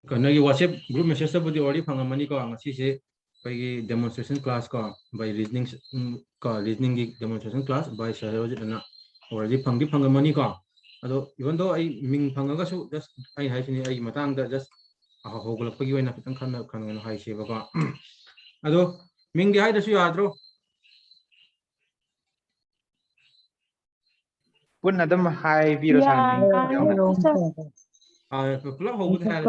ꯀꯩꯅꯣꯒꯤ WhatsApp group message-ꯇꯕꯨꯗꯤ already ꯐꯪꯉꯝꯃꯅꯤꯀꯣ ꯉꯁꯤꯁꯦ ꯑꯩꯈꯣꯏꯒꯤ demonstration class ꯀꯣ by reasoning ꯀꯣ reasoningꯒꯤ demonstration class by Sir Herojit ꯑꯅ already ꯐꯪꯉꯝꯃꯅꯤꯀꯣ ꯑꯗꯣ even though ꯑꯩ ꯃꯤꯡ ꯐꯪꯉꯒꯁꯨ just ꯑꯩ ꯍꯥꯏꯁꯤꯅꯤ ꯑꯩꯒꯤ ꯃꯇꯥꯡꯗ just ꯍꯧꯒꯠꯂꯛꯄꯒꯤ ꯑꯣꯏꯅ ꯈꯤꯇꯪ ꯈꯟꯅ ꯍꯥꯏꯁꯦꯕꯀꯣ ꯑꯗꯣ ꯃꯤꯡꯗꯤ ꯍꯥꯏꯗ꯭ꯔꯁꯨ ꯌꯥꯗ꯭ꯔꯣ पुन्हा दम हाय वीरो सानी पुलप हौबद हाय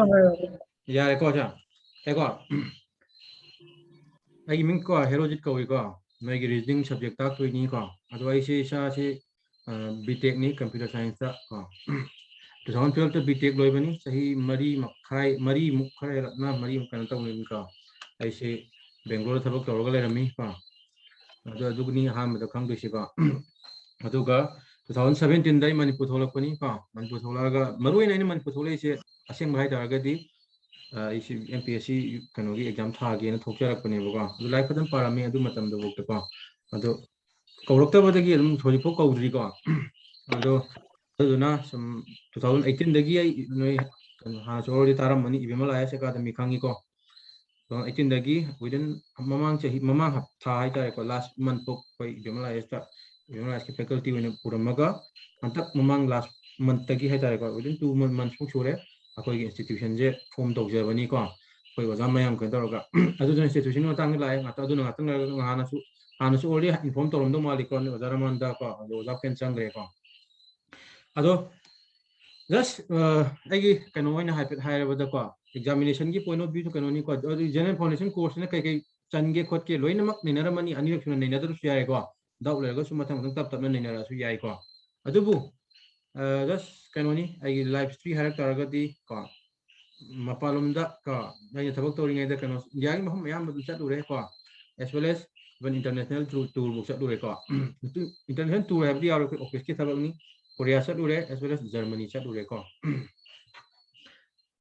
यारे को जा एको आई मिंग को हेरोजित कौई को नोई रीजनिंग सब्जेक्ट ता कोई नहीं को अदो ऐसे इसा से बीटेक नहीं कंप्यूटर साइंस ता को 2012 तो बीटेक लोई बनी सही मरी मुखाई रत्ना मरी मुखाई ता उन्हें का ऐसे बेंगलोर थबक तौरग ले रमी को अदो अदुगनी हाम द खंग दिसी को अदुगा 2017 दाई मणिपुर थोलकपनी को मणिपुर थोलागा मरुइन आइन मणिपुर थोलेसे असेंग भाई तारगदी इसी MPSC कनोगी एग्जाम थागे न थोक्यारकपनेबको अदु लाइक फदन पारामी अदु मतम दो बोक्तको अदु कौरक्तबदगी अदुम थोजिपो कौद्रीको अदु अदुना सम 2018 दगी आई नोई हा सोरी तारमनी इबेमल आईएस एकेडमी खांगीको 2018 दगी विदिन ममांग चही ममांग हप्ता हाई तारेको लास्ट मंथ पो कोई इबेमल आईएस ता इबेमल आईएस के फैकल्टी वेने पुरमगा अंतक ममांग लास्ट मंथ तगी हाई तारेको विदिन 2 मंथ्स पो सुरे अखोई इंस्टीट्यूशन जे फॉर्म तौजबनी को कोई ओजा मयाम के तौरगा अदुन इंस्टीट्यूशन मतंग लाए ngata अदुन ngata हानसु ऑलरेडी इन्फॉर्म तौरमदो मालिको ओजा रमंदा को ओजा केन चंगरे को अदो जस्ट आइगी कनो होइना हाइरबदा को एग्जामिनेशन की पॉइंट ऑफ व्यू कनो नि को जनरल फाउंडेशन कोर्स ने कई चनगे खोट के लोइनमक निनरमनी अनिरक सुन निनदरु याय को दाउ लेरगा सु मथंग मथंग तप तपना निनरासु याय को अदुबु जस्ट कनोनी आई लाइफ स्ट्री हायर तरगदी को मपालुमदा का नय थबक तोरिङै द कनो यागी महम याम बदु चतुरे को as well as one international tour book चतुरे को इंटरनेशनल टूर हैबदी आरो ऑफिस की थबकनी कोरिया चतुरे एज वेल एज जर्मनी चतुरे को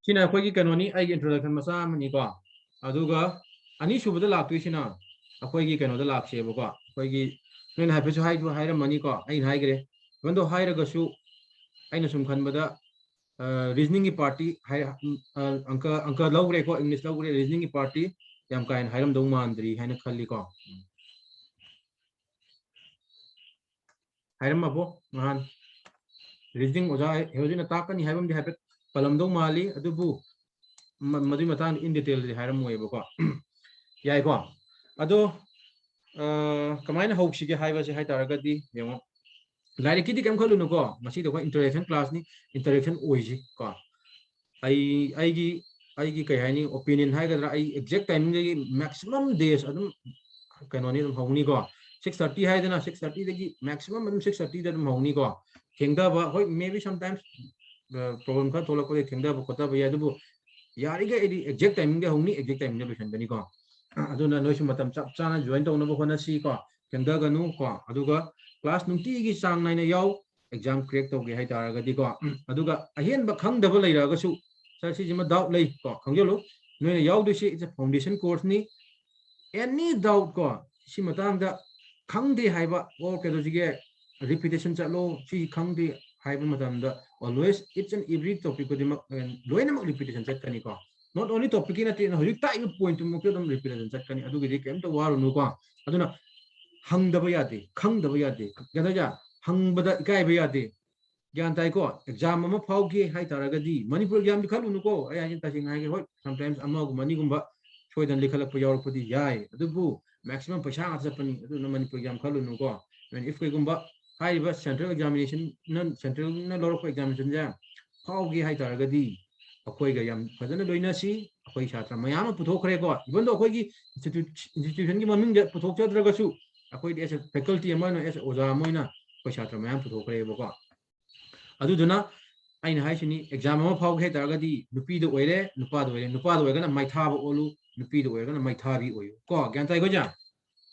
सिना अखोगी कनोनी आई इंट्रोडक्शन मसा मनी को अदुगा अनी सुबदा लाक्तुइसिना अखोगी कनोदा लाक्सेबको अखोगी नोन हाइफेसु हाइर मनी को आई हाइगरे वंदो हाइरगसु आइना सुम खनबदा रीजनिंग की पार्टी अंक लौरे को इंग्लिश लौरे रीजनिंग की पार्टी याम कायन हाइरम दौ मांद्री हाइना खल्ली को हाइरम अबो महान रीजनिंग ओजा हेरोजिना ताकनी हाइबम दि हाइफेट पलम दौ माली अदुबु मदुई मतान इन डिटेल दि हाइरम मोयबको याय को अदो कमाइन हौसिगे हाइबसे हाइ तारगदी येमो लाइक की कम खलुनो को मसी तो इंटरेक्शन क्लास नि इंटरेक्शन ओइजी को आई कई हाइनी ओपिनियन हाइगद्रा आई एग्जैक्ट टाइमिंग दगी मैक्सिमम डेज अदुम कनोनी दम होनी को 6:30 हाइदना 6:30 दगी मैक्सिमम अदुम 6:30 दम होनी को थेंगदाबा होय मे बी समटाइम्स प्रॉब्लम का तोला को थेंगदाबा कोता बया दुबु यारिगे एदी एग्जैक्ट टाइमिंग दे होनी एग्जैक्ट टाइमिंग दे लोइसनगनी को अदुना नोइसु मतम चप चाना जॉइन तौनबो होनसी को थेंगदागनु को अदुगा क्लास नुंटी की चांग नाइना याव एग्जाम क्रैक तौगे हाइ तारगदी को अदुगा अहेनबा खंगदबा लैरागसु सर सिजिमा डाउट लै को खंगजलो नोइना यावदुसी इट्स अ फाउंडेशन कोर्स नि एनी डाउट को सि मतांगदा खंगदे हाइबा ओ केदोजिगे रिपीटेशन चलो सि खंगदे हाइबा मतंदा always it's N every topic को दिमक लोइनमक रिपीटेशन चटकनी को नॉट ओनली टॉपिक इन नते हजि ताइ पॉइंट मुके दम रिपीटेशन चटकनी अदुगिदि केमता वारुनु को अदुना हंगदबा यादे खंगदबा यादे गदजा हंगबदा इकायबा यादे ज्ञान ताइको एग्जाम अमा फाउगे हाइ तारगदी मणिपुर एग्जाम दि खलुनु को आई आइन तसिंग हाइगे होय समटाइम्स अमागु मनिगुंबा सोइदन लिखलक यावरपदि याय अदुबु मैक्सिमम पैसा चपनी अदुना मणिपुर एग्जाम खलुनु को इफ कोइगुंबा हाइबा सेंट्रल एग्जामिनेशन सेंट्रल न लौरक एग्जामिनेशन जा फाउगे हाइ तारगदी अखोइगा याम फजन लोइनासी अखोइ छात्र मयाम पुथोखरे को इवन दो अखोइगी इंस्टीट्यूशन की ममिंग पुथोखचद्रगसु अखोइ एस फैकल्टी अमनो एस ओजा मोइना अखोइ छात्र मयाम पुथोखरेबको अदुदुना आइन हाइसिनी एग्जाम अमा फाउगे हाइ तारगदी नुपीदो ओइरे नुपादो ओइगना माइथाबो ओलु नुपीदो ओइगना माइथाबी ओइयो को ज्ञान ताइ गोजा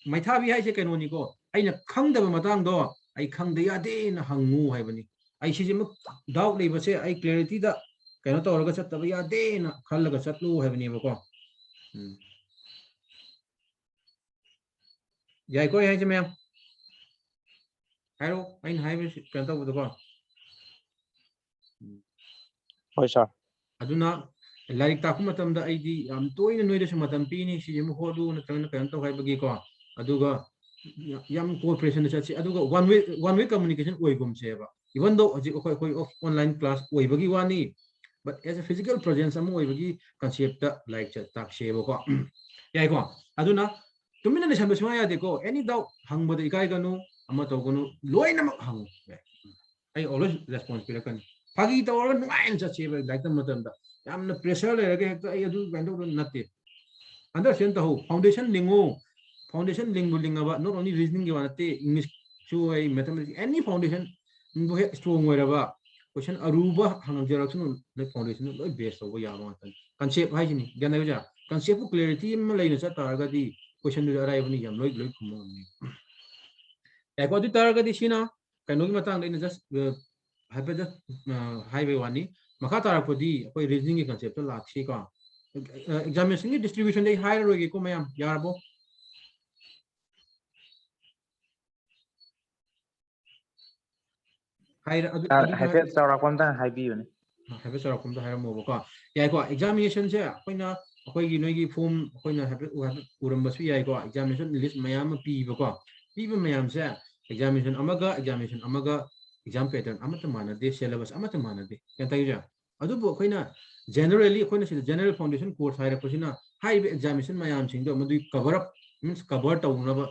माइथाबी हाइसे कैनोनी को आइना खंगदबा मतांगदो आई खंगदे यादे न हंगु हाइबनी आई सिजिम डाउट लेबसे आई क्लैरिटी दा कैनो तौरगा चतबा यादे न खल्लगा चतलु हाइबनीबको याय को हाइसे मैम हाइरो आइन हाइबे कैनो तौबदको होय सर अदुना लाइक ताकु मतम दा आईदी याम तोइन नोइदे सु मतम पीनी सी यम होदु नत्रन कयन तो हाइबगी को अदुगा याम कोऑपरेशन चछि अदुगा वन वे कम्युनिकेशन ओइगुम सेबा इवन दो अजि कोई कोई ऑनलाइन क्लास ओइबगी वानी but as a physical presence amu oibagi concept like tak shebo ko yai ko aduna tumina ne sambe sma ya de ko any doubt hangbo de ikai ganu ama to ganu loina mak hang I always response pira kan phagi to or nuain cha chebe like the matam da yamna pressure le ge to ai adu bando natte understand to foundation lingo foundation lingu lingaba not only reasoning ge wanate english chu ai mathematics any foundation bu he strong oiraba question aruba hang jerak sunu the foundation loi base over ya ma tan concept hai ni gana ja concept ku clarity ma leina sa tar ga di question du arrive ni yam loi loi khum ni ya ko di tar ga di sina kaino gi matang leina just happy just highway wani makha tar ko di koi reasoning gi concept la si ka examination gi distribution dei higher ro gi ko mayam yarbo higher adu हाइफेट चावराकोम ता हाइबियोने have sort of higher mobile car. Yeah, examination here. When you know you form when I have Urambas, I go examination list Mayam people. People Mayam say examination Amaga, exam pattern, Amatamana, de syllabus, Amatamana de. Can tell you. Adu Quina generally, when the general foundation course higher question, high examination Mayam Sing, Madu cover up means cover to another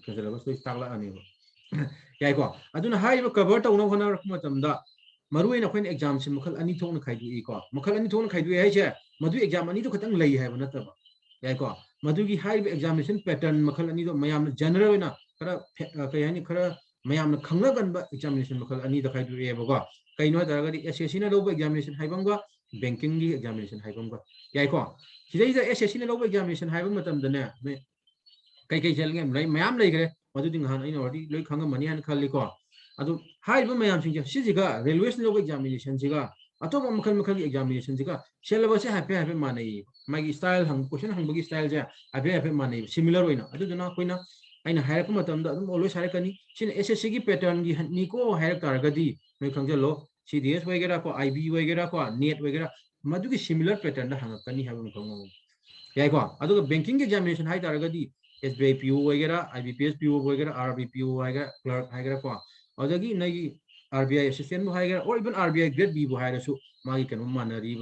syllabus to Stala Anivo. Yeah, I don't know how you cover to another Matamda. Maruin a exam sim Mukal Ani Tone Kaidu Eko. Mukal Tone Kaidu Asia, Madu exam Anito Katan lay have another. Yako. Madugi high examination pattern Mukal Anido Mayam general in a Kayani Kara Mayam Kangagan examination Mukal Anita Kaidu Eboga. Kaino Dagadi Assassin over examination Hibanga, banking examination Hibanga. Yako. Today the assassin over examination Hibamatam the ne. Kai telling him, right? Mayam Lake, Maduding Han, you know, like Hanga Money and Kaliko. Adu high mayam sing siga railway level examination siga ato makal examination siga syllabus happy mane magi style hang question hang bagi style ja happy mane similar oina adu duna koina aina hire ko matam da always hire kani sin ssc gi pattern gi ni ko hire targadi noi khangjalo cds wagera ko ib wagera ko net wagera madu gi similar pattern da hang kani ha ko ngo yai ko adu banking examination high targadi sbi pu wagera ibps pu wagera rbpu wagera clerk wagera ko Adagi Nagi RBI assistant Buhaiger or even RBI grade B Buhairasu, Magi can manari.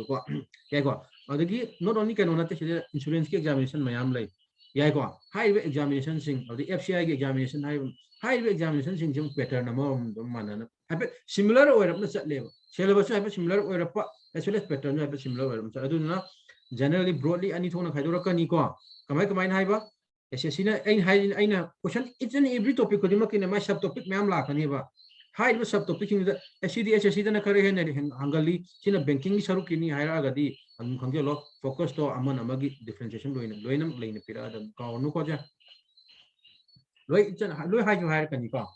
Yago. Adagi not only can not insurance examination Mayam like Yago, high examination sing or the FCI examination high examination sing pattern among the manana. Similar or up the level. Syllabus have a similar or a as well as pattern have a similar. I do not generally broadly Anitona Kaiduraka Niko. Kamaka Mine Haiba. Assessina ain't hiding aina question. It's an every topic could make in my subtopic Mam Lakaneva. Hide was subtopic in the SCD and a career and Hangali, China banking Sarukini, Hiragadi, and Kangelo focused on Amon Amagi differentiation doing Loinum Lane Pira and Kaunukoja. Loy hide you hire can you call?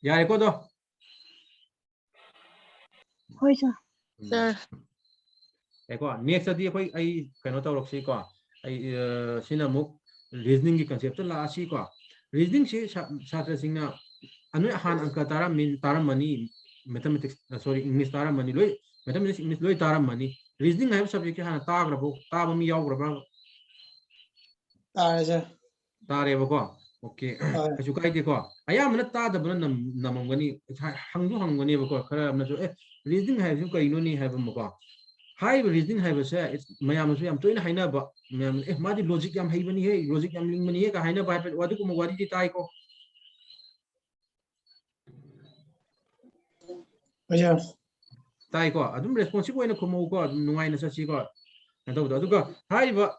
Yeah, I go. Sir. Next, I cannot talk Sika. I Sinamuk reasoning concept la si ko reasoning si satra singna anu han angka tara min tara mani mathematics sorry English tara mani loi mathematics English loi tara mani reasoning hai subject han ta grabo ta ba mi yaw grabo tare ba ko okay asu kai de ko aya mana ta da bana namam gani hangani ba ko khara amna so reasoning hai su kai no ni hai ba mo ko high reasoning have it's mayam so am to in haina ba mayam madi logic yam haibani he logic yam ling mani he ka haina ba wadu ko wadi ti tai ko aja tai ko adum responsible ina ko mo ko nungai na sa si ko ado adu ko high ba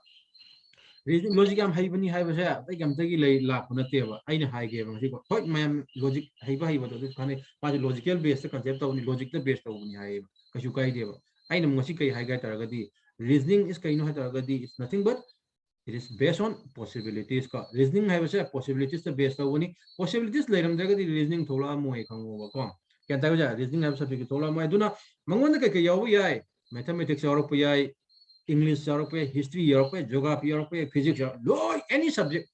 reasoning logic yam haibani hai ba sa tai kam tagi lai la ko na te ba aina hai ge ba si ko hoi mayam logic haiba to khane madi logical based concept to ni logic the based to ni hai ka su kai de ba I know Mosika Higa Taragadi. Reasoning is Kaino Taragadi, it's nothing but it is based on possibilities. Reasoning has a possibilities the based on possibilities later Dragadi reasoning Tola Moe Kang. Can tell you reasoning have subject Tola Moeduna, Mangona Yawi, mathematics Europe, English Europe, history Europe, geography Europe, physics, low any subject.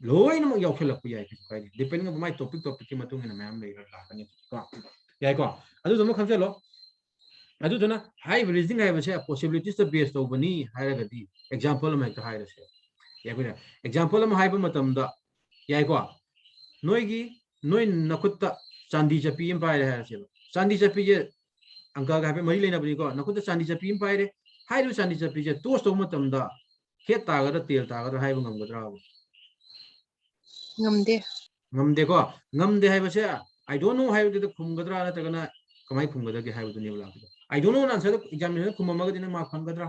Low in Yokelapia, depending on my topic Matung and a man later. Yago. I do the Mokangelo. ꯑꯗꯨꯗꯨꯅ ꯍꯥꯏꯔꯤꯕ reasoning ꯍꯥꯏꯕꯁꯦ ꯄꯣꯁꯤꯕꯤꯂꯤꯇꯤꯁꯇ ꯕꯦꯁ ꯇꯧꯕꯅꯤ ꯍꯥꯏꯔꯒꯗꯤ example ꯑꯃ ꯍꯦꯛꯇ ꯍꯥꯏꯔꯁꯦ ꯑꯩꯈꯣꯏꯅ example ꯑꯃ ꯍꯥꯏꯕ ꯃꯇꯝꯗ ꯌꯥꯏꯀꯣ ꯅꯣꯏ ꯅꯈꯨꯠꯇ ꯆꯥꯟꯗꯤ ꯆꯞꯄꯤ ꯑꯃ ꯄꯥꯏꯔꯦ ꯍꯥꯏꯔꯁꯦꯕ ꯆꯥꯟꯗꯤ ꯆꯞꯄꯤꯁꯦ अंका का मरी लेनाबनीको नखुद चांदी चप्पी पाइरे हाइरु चांदी चप्पी से टोस्ट तौ मतमदा हेट तागदा तेल तागदा हाइबो ngमगद्रा ngamde ngमदेको ngमदे हाइबसे आई डोंट नो हाइबदे खुमगद्रा नतगना कमाई खुमगदगे हाइबदुनि बला I don't know answer examination खुममगदिना मा फंगद्रा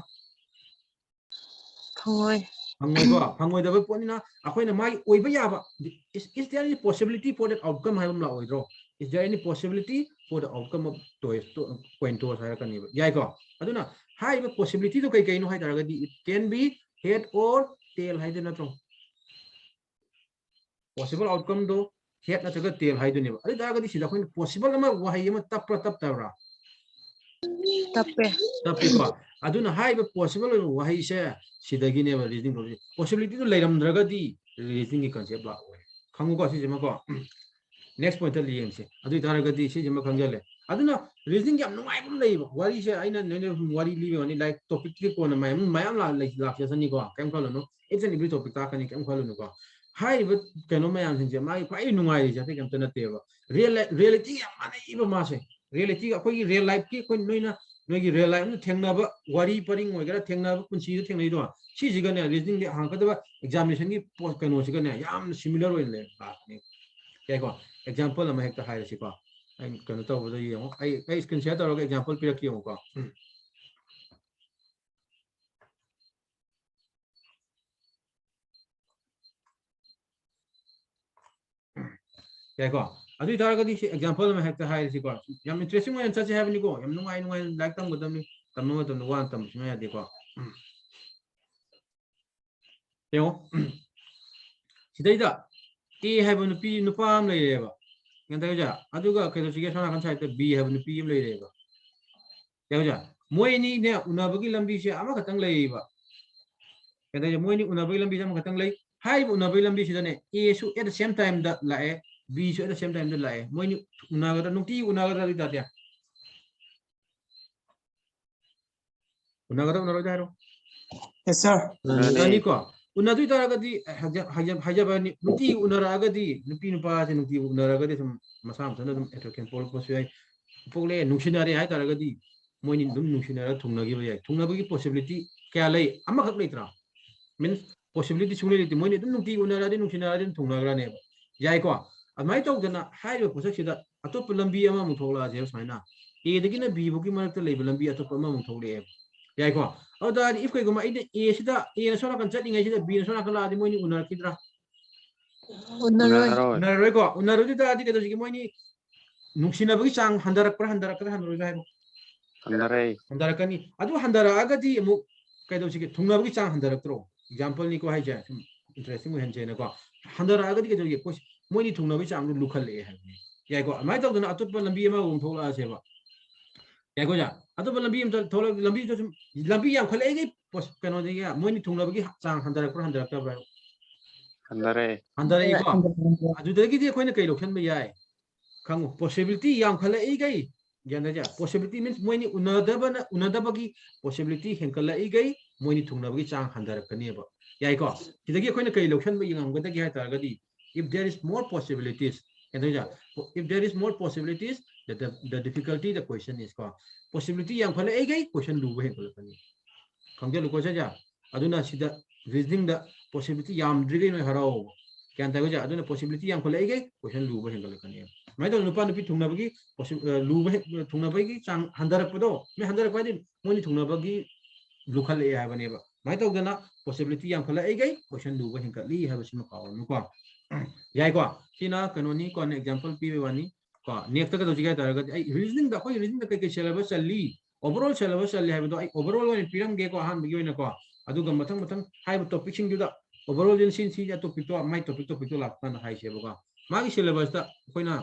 phangoi फंगोइको फंगोइदबे पोनिना अखोइना माई ओइबा याबा is there any possibility for that outcome हाइबम ला ओइद्रो is there any possibility for the outcome of toys to point to higher can yai ko aduna high possibility to kai kai no hai taragadi it can be head or tail hai de natro possible outcome do head na taga tail hai de ne adi taragadi sida khoin possible ama wahai ama tap tabra tappe ko aduna high possible wahai se sidagi ne reasoning possibility to leiram dragadi reasoning ki concept la khangu ko si jema ko next point li yengse adu taragadi si jema khangjale aduna reasoning yam nungai bum leiba wari se aina ne wari li oni like topic ki ko na mayam la la sani ko kem khalo no it's an every topic ta kani kem khalo no ko hai but keno mayam sin je mai pai nungai ri jate kem tana teba reality yam mana iba ma se reality ko real life ki ko noina noigi real life no thengna ba wari paring oigara thengna ba punchi do thengnai do si jiga ne reasoning de hang ka da examination ki post keno siga ne yam similar oil le ba ne ko example ama hekta hai si ko ai kano to bodo yemo ai screen share tawra example pirak ki ko ko adu tara di example ama hekta hai si ko yam interesting one cha have ni ko yam nungai like tam godam ni tamno to wan tam sima ya de ko yo sidaida a have no p no pam le ba nganda aduga kedo sige sana kan side b have no p le ba ya moi ni ne unabagi lambi se ama khatang lei ba kada moi ni unabagi lambi se ama khatang lei hai unabagi lambi se ne a su at the same time da la e b su at the same time da la e moi ni unaga da nukti unaga da ta unaga da unaro da ro yes sir ni ko unadu ta ga di haja ba ni nukti unara ga di nupi nupa se nukti unara ga di masam sana dum etroken pol ko sai pole nuksinare hai ta ga di Moini दुम नुसिनारा थुंगनागी बयाय थुंगनाबगी possibility क्या लई अमा खक लेत्रा means possibility Sule लेति Moini दुम नुटी उनारादि नुसिनारादि थुंगनाग्रा ने याय को अमाय तौदना हाइरो पोसक सिदा अतोप लंबी अमा मुथोला जे साइना ए दगिना बी बुकी मारत लेब लंबी अतोप अमा मुथोले याय को अदा इफ कई गुमा इदे ए सिदा ए न सोना कन चटिंगै सिदा बी न सोना कन लादि मोइनी उनार किद्रा उनारोय को उनारोदि दादि के दसिगे मोइनी नुसिनाबगी चांग हंदरक जाय हंदरकनी अदु हंदरअगदि अमु कैदोसिगे थुंगनाबगी चांग हंदरक्त्रो एग्जांपल नि को हाइजे इंटरेस्टिंग होहन जेना को हंदरअगदि कैदोसिगे पोस मोइनि थुंगनाबगी चांग लुखले हाइबनि याय को अमाय तौदना अतुप लंबी अमा उम थोला सेबा याय को जा अतुप लंबी अम थोला लंबी जो लंबी याम खलेगे पोस कनो दिगे मोइनि थुंगनाबगी चांग हंदरक्त्रा हंदरे को अदुदगिदि अखोइना कै लोखन बे याय खंगो पॉसिबिलिटी याम खलेगे ज्ञानजा पॉसिबिलिटी मींस मोइनी उनदबगी पॉसिबिलिटी हेंकलाई गई मोइनी थुंगनबगी चांग हंदरकनेबा याइको सिदगी अखोइना कै लोक्सन बई ngamgदगी हाय तारगदी if there is more possibilities ज्ञानजा if there is more possibilities the difficulty the question is को possibility yang khale गई question लुबे हेंकलकनी खंगे लुको जा अदुना सिदा रीजनिंग द possibility याम द्रिगै नो हराओ क्या तागजा अदुना possibility yang khale गई question लुबे हेंकलकनी माइदो नुपा नुपी थुंगनबगी लुबे थुंगनबगी चांग हंदरकपदो मे हंदरकपादि मोनि थुंगनबगी लुखले हाबनेबा माइदोगना पॉसिबिलिटी याम खले गई क्वेश्चन लुबे हिंकली हाबसिम कावनु को याय को सिना कनोनी को एग्जांपल पीबे वानी को नेक्स्ट का दोजिगा तारगति आई रीजनिंग द कोई रीजनिंग द के सिलेबस चली ओवरऑल सिलेबस चली हाबदो आई ओवरऑल वन पिरम गे को हान बिगे न को अदुगा मथंग मथंग हाइब टॉपिक सिंग दुदा ओवरऑल जन सिन सी टॉपिक तो माइ टॉपिक तो लापन हाइ सेबगा मागी सिलेबस दा कोइना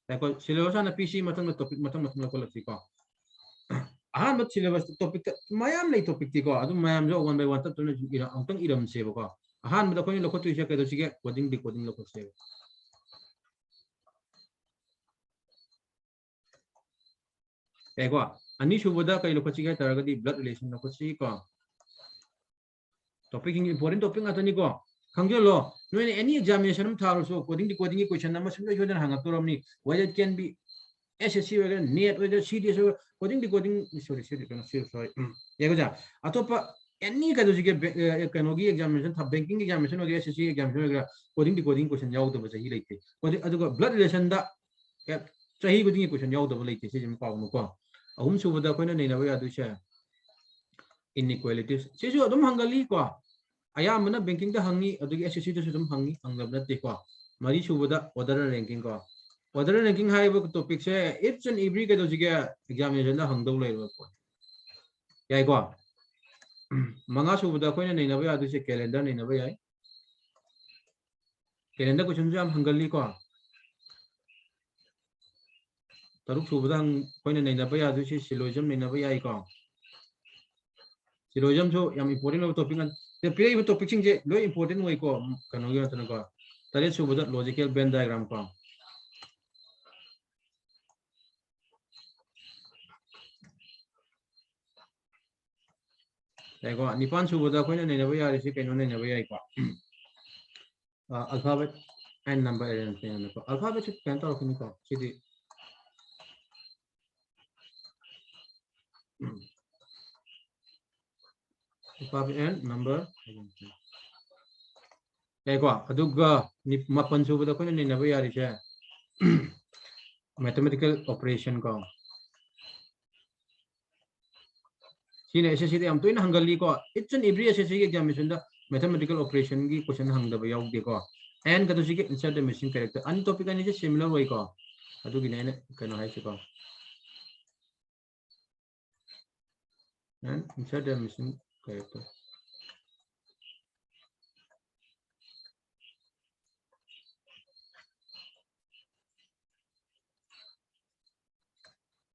देखो सिलेबस ना पीसी मतंग टॉपिक मतंग को लक्ति को आहान मत सिलेबस टॉपिक मयाम नै टॉपिक ति को अदु मयाम जो वन बाय वन तब तुने इरा अंतंग इरम सेब को आहान मत कोइ लखो तुइसे के दोसिगे कोडिंग लखो से ꯀꯣ ꯑꯅꯤ ꯁꯨꯕꯗ ꯀꯩ ꯂꯧꯈꯠꯁꯤꯒꯦ ꯍꯥꯏꯇꯥꯔꯒꯗꯤ ꯕ꯭ꯂꯗ ꯔꯤꯂꯦꯁꯟ ꯂꯧꯈꯠꯁꯤ ꯀꯣ ꯇꯣꯄꯤꯛ ꯏꯝꯄꯣꯔꯇꯦꯟ ꯇꯣꯄꯤꯛ ꯉꯥꯛꯇꯅꯤ ꯀꯣ ꯈꯪꯖꯜꯂꯣ ꯅꯣꯏꯅ ꯑꯦꯅꯤ ꯑꯦꯛꯖꯥꯃꯤनेशन ꯑꯃ ꯊꯥꯔꯁꯨ ꯀꯣꯗꯤꯡꯒꯤ ꯀꯣꯏꯁꯟ ꯑꯃ ꯁꯨꯡꯁꯣꯏ ꯁꯣꯏꯗꯅ ꯍꯪꯉꯛꯇꯧꯔꯕꯅꯤ whether it can be SSC ꯑꯣꯏꯒꯦꯔꯥ ꯅꯦꯠ ꯑꯣꯏꯒꯦꯔꯥ CDS ꯑꯣꯏꯒꯦꯔꯥ ꯁꯣꯔꯤ ꯌꯥꯒꯣꯖꯥ ꯑꯇꯣꯞꯄ ꯑꯦꯅꯤ ꯀꯩꯗꯧꯁꯤꯒꯦ ꯀꯩꯅꯣꯒꯤ ꯑꯦꯛꯖꯥꯃꯤनेशन ꯕꯦꯡꯀꯤꯡ ꯑꯦꯛꯖꯥꯃꯤनेशन ꯑꯣꯏꯒꯦꯔꯥ SSC ꯑꯦꯛꯖꯥꯃꯤनेशन ꯑꯣꯏꯒꯦꯔꯥ ꯀꯣꯗꯤꯡ ꯀꯣꯏꯁꯟ ꯌꯥꯎꯗꯕ ꯆꯍꯤ ꯂꯩꯇꯦ ꯑꯗꯨꯒ ꯕ꯭ꯂꯗ ꯔꯤꯂꯦꯁꯟꯗ ꯆꯍꯤ ꯈꯨꯗꯤꯡꯒꯤ ꯀꯣꯏꯁꯟ ꯌꯥꯎꯗꯕ ꯂꯩꯇꯦ ꯁꯤꯁꯦ ꯑꯃ ꯄꯥꯎꯅꯨꯀꯣ ꯑꯍꯨꯝ ꯁꯨꯕꯗ ꯑꯩꯈꯣꯏꯅ ꯅꯩꯅꯕ ꯌꯥꯗꯣꯏꯁꯦ inequalities ꯁꯤꯁꯨ ꯑꯗꯨꯝ ꯍꯪꯒꯜꯂꯤ ꯀꯣ ꯑꯌꯥꯝꯕꯅ ꯕꯦꯡꯀꯤꯡꯗ ꯍꯪꯉꯤ ꯑꯗꯨꯒꯤ SSCꯗꯁꯨ ꯑꯗꯨꯝ ꯍꯪꯉꯤ ꯍꯪꯗꯕ ꯅꯠꯇꯦꯀꯣ ꯃꯔꯤ ꯁꯨꯕꯗ ꯑꯣꯔꯗꯔ ꯔꯦꯡꯀꯤꯡ ꯀꯣ ꯑꯣꯔꯗꯔ ꯔꯦꯡꯀꯤꯡ ꯍꯥꯏꯕ ꯇꯣꯄꯤꯛꯁꯦ ꯏꯠꯁ ꯑꯦꯟ ꯑꯦꯚ꯭ꯔꯤ ꯀꯩꯗꯧꯁꯤꯒꯦ ꯑꯦꯛꯖꯥꯃꯤनेꯁꯟꯗ ꯍꯪꯗꯧ ꯂꯩꯔꯕ ꯄꯣꯠ ꯌꯥꯏꯀꯣ ꯃꯉꯥ ꯁꯨꯕꯗ ꯑꯩꯈꯣꯏꯅ ꯅꯩꯅꯕ ꯌꯥꯗꯣꯏꯁꯦ ꯀꯦꯂꯦꯟꯗꯔ ꯅꯩꯅꯕ ꯌꯥꯏ ꯀꯦꯂꯦꯟꯗꯔ ꯀꯣꯏꯁꯟꯁꯨ ꯌꯥꯝ ꯍꯪꯒꯜꯂꯤ ꯀꯣ तरुक सुबदा कोई नैनब यादुसी सिलोइजम नैनब याइको सिलोइजम जो याम इंपोर्टेंट टॉपिक ते पिरेब टॉपिक सिंग जे लो इंपोर्टेंट होइको कनो गे तनको तरे सुबदा लॉजिकल वेन डायग्राम को देखो निपान सुबदा कोई नैनब यारिसी कनो नैनब याइको अल्फाबेट एंड नंबर अरेंजमेंट को अल्फाबेट कैन तो रखनी को सीधी alphabet and number देखो अदुगा मपन सुबदा कोई नैनब यारिसे मैथमेटिकल ऑपरेशन को सीने SSC दे हम तो इन हंगली को इट्स एन एवरी SSC के एग्जामिनेशन दा मैथमेटिकल ऑपरेशन की क्वेश्चन हंगदब याउदे को एंड कदुसी के इंसर्ट द मिसिंग कैरेक्टर अन टॉपिक अनी जे सिमिलर होई को अदुगी ने कनो हाइसे को and insert the missing character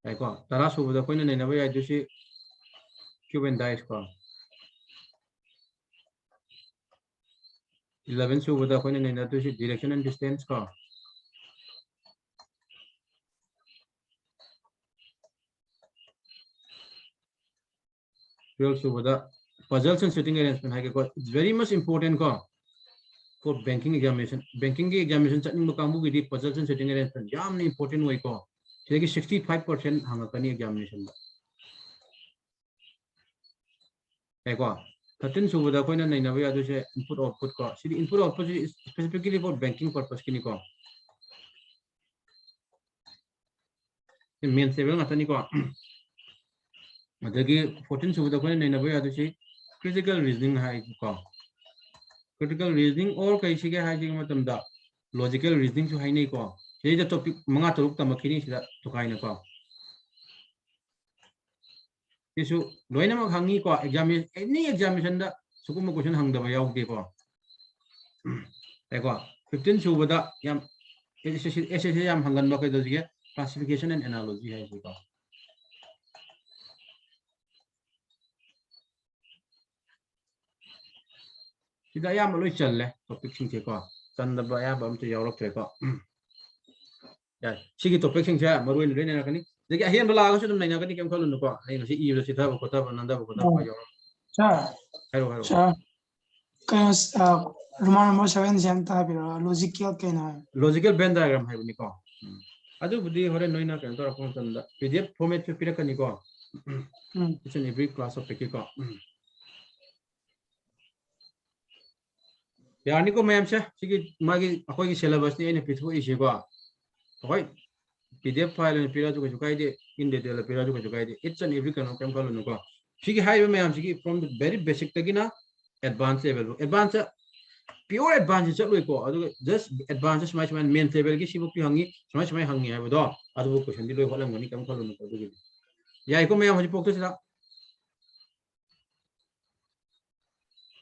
देखो तरा सुबदा कोई नैनब यादुसी क्यूब एंड डाइस को 11 सुबदा कोई नैनदुसी डायरेक्शन एंड डिस्टेंस को 12 सुबदा puzzles and sitting arrangement है को it's very much important को for banking examination चटनिंग कांबू की puzzles and sitting arrangement यामने important होई को सिलेगी 65% हंगकनी एग्जामिनेशन है को 13 सुबदा कोई नैनब यादुसे इनपुट आउटपुट को सिदी input output specifically for banking purpose की को main level ngатani ko adagi 14 subada ko neinab yadusi critical reasoning hai ko critical reasoning or kai sige hai ji matamda logical reasoning su hai nei ko sei da topic manga toruk tamakini sida to kai na ko isu loina mak hangi ko any examination da sukuma question hangda ba yaude ko देखो 15 सुबदा याम SSC yam हंगन ba kai dojige classification and analogy है इसका सीधा याम लोई चल ले topic Singh को चंद बा या बम तो यावरक थे को यार सिगी टॉपिक सिंह से मरुई ले ने रखनी देखिए हेन बला आगो सुदम नैना कनी केम खलु नको आई नसी ई रो सिथा को था नंदा को था यावरक चा हेरो हेरो चा का रोमान नंबर 7 सेंटा बिरो लॉजिकल केना लॉजिकल वेन डायग्राम है बनी को अदु बुद्धि होरे नोइना केन तो रखन चंद PDF फॉर्मेट पे पिरकनी को इट्स an every class of topic को यानी को मैम से सिगी मागी अखोई की सिलेबस ने ने पिथु इसे को अखोई PDF फाइल ने पिरा जो काई दे इन डिटेल पिरा जो काई दे इट्स एन एवरी कनो केम कलो नको सिगी हाई मैम सिगी फ्रॉम द वेरी बेसिक तगिना advance level advance pure advance चलोय को अदु जस्ट एडवांस स्माइ स्माइ मेन लेवल की सिबु की हंगी स्माइ हंगी हाइबदो अदु क्वेश्चन दि लोय होलंगनी केम कलो नको अदु याई को मैम हजि पोक्तो सिदा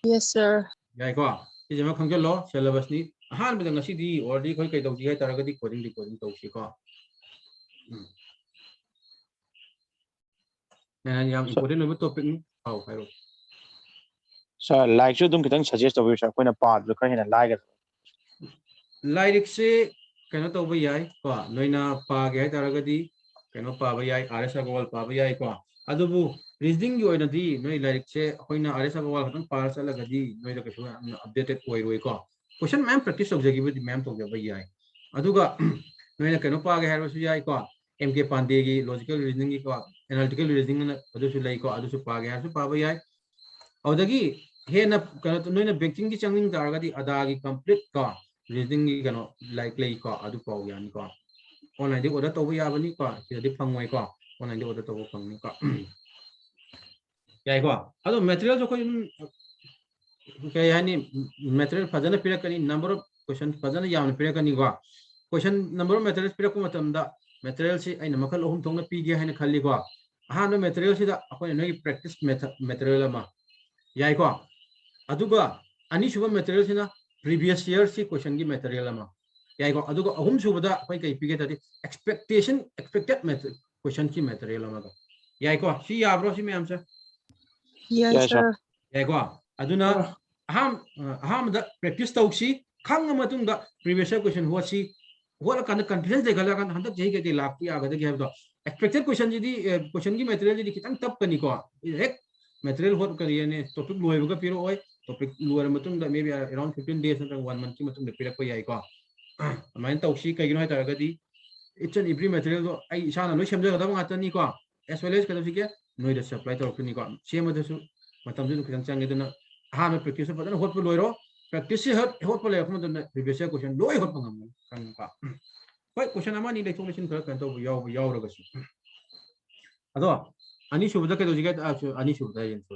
yes sir याई को इजे म खंगलो सिलेबस नि हान बदंग सिदी ऑलरेडी खोय कै दौजी है तारगदी कोडिंग तौसी को ना याम इंपोर्टेंट नो टॉपिक नि हाउ हाइरो सर लाइक जो तुम कितन सजेस्ट तब सर कोई ना पाद जो कहीं ना लाइक लाइरिक से कनो तौब याय को नोइना पागे है तारगदी कनो पाबा याय आरएस अग्रवाल पाबा याय को अदुबु रीजनिंग की ओइनदी नोय लाइक से अखोइना आरएस अग्रवाल खतन पार चलगदी नोय द कछु अपडेटेड ओइ रोय को क्वेश्चन मैम प्रैक्टिस तौजगी बदि मैम तौजबा याय अदुगा नोय कनो पागे हारबसु याय को एमके पांडे की लॉजिकल रीजनिंग की को एनालिटिकल रीजनिंग अदुसु लई को अदुसु पागे हारसु पाबा याय औदगी हेना कनो नोय बैंकिंग की चंगिंग तारगदी अदा की कंप्लीट को रीजनिंग की कनो लाइक लई को अदु पाउ यानी को ऑनलाइन दे ऑर्डर तौबा याबनी को सिदि फंगोय को ऑनलाइन दे ऑर्डर तौबा फंगनी को याय को अदो मटेरियल जो कोई क्या यानी मटेरियल फजन पिरकनी नंबर ऑफ क्वेश्चन फजन याम पिरकनी को क्वेश्चन नंबर ऑफ मटेरियल्स पिरक मतमदा मटेरियल से अइन मखल अहुम थोंग पीगे हैन खल्ली को अहान मटेरियल से अखोय नोय प्रैक्टिस मटेरियल अमा याय को अदुगा अनी सुबा मटेरियल से प्रीवियस ईयर से क्वेश्चन की मटेरियल अमा याय को अदुगा अहुम सुबदा अखोय कई पीगे तदि एक्सपेक्टेड क्वेश्चन की मटेरियल अमा को याय को सी याब्रो सी मैम सर Yes, sir. याय को अदुना अहाम द प्रैक्टिस तौसी खंग मतुंग द प्रीवियस ईयर क्वेश्चन होसी होल कान कॉन्फिडेंस दे गला कान हंदक जही के लाख या गदे के हबदो एक्सपेक्टेड क्वेश्चन जी क्वेश्चन की मटेरियल जी खितंग तप कनी को एक मटेरियल होत करिए ने टॉपिक लोयबगा पिरो ओय टॉपिक लोयर मतुंग द मे बी अराउंड 15 डेज नंतर 1 मंथ की मतुंग द पिरक याय को अमाइन तौसी कगिनो है तारगदी इट्स एन एवरी मटेरियल दो आई इसाना लो सेमजगदब गातनी को एस वेल एज कदसी के नोइद सप्लाई तौरकनी को सेमदसु मतम जु खितंग चंगेदना हां प्रैक्टिस फदन होत लोयरो प्रैक्टिस से होत ले खम द प्रीवियस ईयर क्वेश्चन लोय होत ngam kan ka होय क्वेश्चन अमा नि लेक्चर मशीन खर kan तो याव रगसु अदो अनि सुबदा के दोजिगे अनि सुबदा इन सो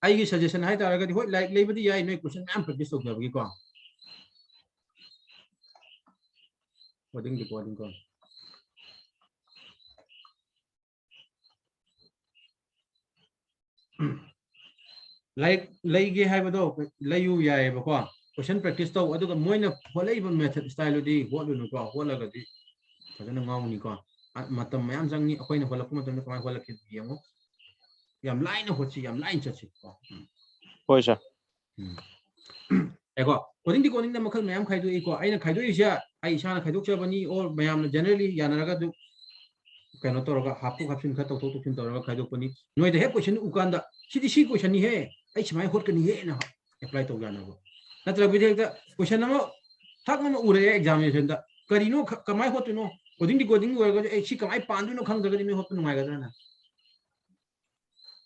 आई की सजेशन है तारगदी होय लाइक लेबदी याय नोय क्वेश्चन मैम प्रैक्टिस तो गबगी को कोडिंग को लाइक लेगे हाइबदो लेयु यायबको क्वेश्चन प्रैक्टिस तो अदुगा मोइना होलेबा मेथड स्टाइल दी होलुनु को होलगदी फजना गाउनी को मतम मयाम जंगनी अखोइना होलक मतम कमाय होलक यमो याम लाइन होछि याम लाइन चछि को होय सर एको कोडिंग द मखल मयाम खाइदो इको आइना खाइदो इसा आई इसाना खाइदो चबनी और मयाम जनरली यानरगा दु कनो तोरगा हापु हापसिन ख तौतो तुकिन तोरगा खाइदो पनी नोय दे हे क्वेश्चन उकांदा सिदि सी क्वेश्चन नि हे आई समाय होट कनी हे ना अप्लाई तो गाना वो नत्र विधि द क्वेश्चन नम थाक नम उरे एग्जामिनेशन द करिनो कमाय होतनो कोडिंग वर्ग ए सी कमाय पांदुनो खंगदगनि मे होत नुमाय गदना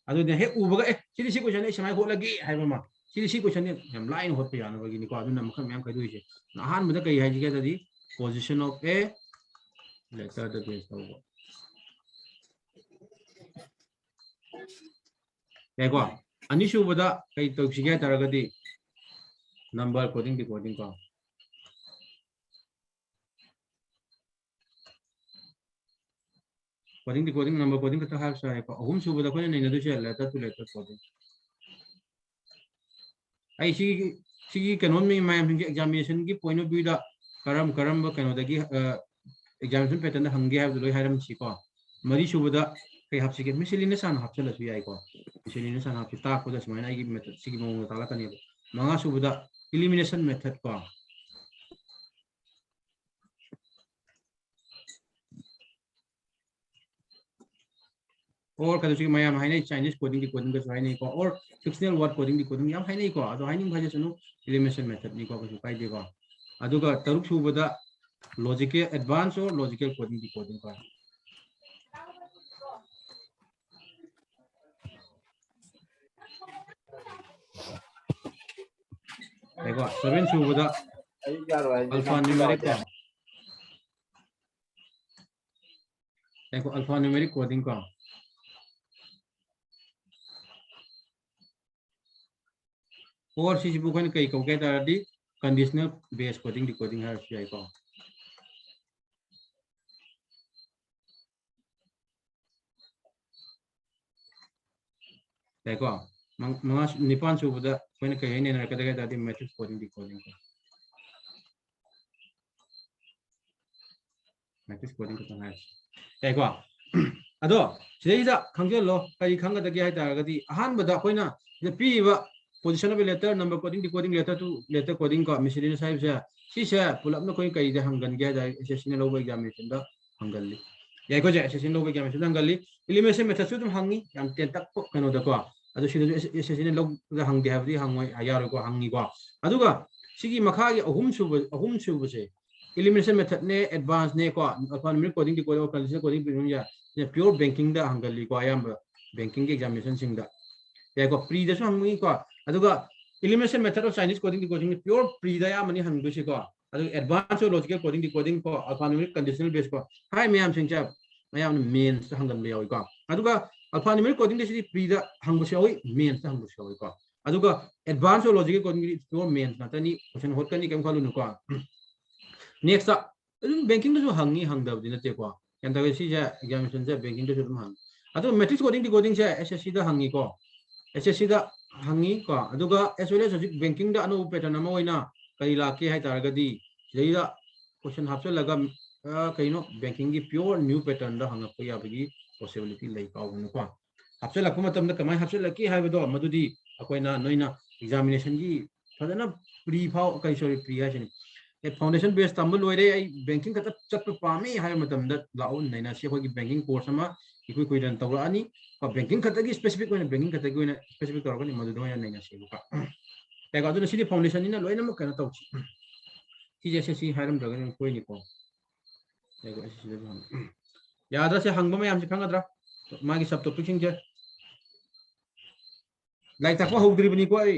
अदु दे हे उबगा ए सिदि सी क्वेश्चन ए समाय होलगी हाइबा मा सिदि सी क्वेश्चन ने हम लाइन होत याना बगिनि को अदु नम खम मैम खाइदो इसे नहान मद कई हाइजी के ददी पोजीशन ऑफ ए लेटर द बेस तो देखो अनिशुबदा कई तौसिगे तरगदी नंबर कोडिंग डिकोडिंग को कोडिंग नंबर कोडिंग का हाल है को अहुम सुबदा कोने नै नदुसे लेटर टू लेटर कोडिंग आई सी कैनोन में मैम के एग्जामिनेशन की पॉइंट ऑफ व्यू दा करम कनो दगी एग्जामिनेशन पैटर्न हंगे है लोय हारम सी को मरी सुबदा कई हापसी के मिसलिनस सान हापचलसु याय को मिसलिनस सान हापसी ता को दसमाइन आई मेथड सिगी मोंग ताला कने मंगा सुबदा एलिमिनेशन मेथड को और कदुसी मयाम हाइने चाइनीज कोडिंग को हाइने को और फिक्शनल वर्ड कोडिंग याम हाइने को अदो हाइनिंग भाजसनु एलिमिनेशन मेथड नि को पाइदे को अदुगा तरुक सुबदा लॉजिकल एडवांस और लॉजिकल कोडिंग को देखो 7 सुबदा अल्फा न्यूमेरिक को देखो अल्फा न्यूमेरिक कोडिंग को और सी बुक ने कई को के तारदी कंडीशनल बेस कोडिंग डिकोडिंग हर सी को देखो मंगा निपान सुबदा कोने कई ने नरकदगे तादी मैट्रिक्स कोडिंग डिकोडिंग को मैट्रिक्स कोडिंग को है देखो अदो सिदैदा खंगेलो कई खंगदगे है तारगदी अहानबदा कोइना जे पीबा position of letter number coding decoding letter to letter coding को मिसलिनस साइब से सी से पुल अप न कोई कई दे हंगन गया जाय एसएससी ने लोबो एग्जामिनेशन दा hangali ya ko je SSC lo examination hangali elimination method su dum hangi yam ten tak po kano da ko adu si SSC ne lo da hangde habdi hangoi ayaro ko hangi ko aduga sigi makha gi ahum su se elimination method ne advanced ne ko alphanumeric coding di ko conditional coding bi ya pure banking da hangali ko ayam banking examination sing da ya ko pre da su hangi ko aduga elimination method of Chinese coding decoding pure pre da ya mani hang du si ko adu advanced logical coding decoding ko alphanumeric conditional based ko hai mayam sing cha mayam mains ta hangan bayawi ko aduga alphanumeric coding de si pre da hang bu shawi mains ta hang bu shawi ko aduga advanced logical coding pure mains na tani question hot kani kam khalu nu ko next banking da su hangi hang da din te ko yan da si ja examination ja banking da su hang adu matrix coding decoding cha SSC da hangi ko SSC da hangi ko aduga as well as banking da anu pattern ama oina kai la ke hai taragadi leida question hapse laga kaino banking gi pure new pattern da hanga ko ya bagi possibility lei ka unu ko hapse la kuma tamna kamai hapse la ki hai bado madudi akoina noina examination gi fadana pre phao kai sorry pre ha chini e foundation based tambul loire ai banking ka chat pami hai matam da laun naina si ko gi banking course ama ikoi koi dan tawra ani ka banking khata gi specific oina banking khata gi oina specific tawra ni madu doya naina si ka ta ga do si foundation ni na loina mo kana tawchi si je si hairam daga ni koi ni ko ta ga si de ham ya da se hangba mayam si khangadra magi sub topic sing je like ta ko hodri bani ko ai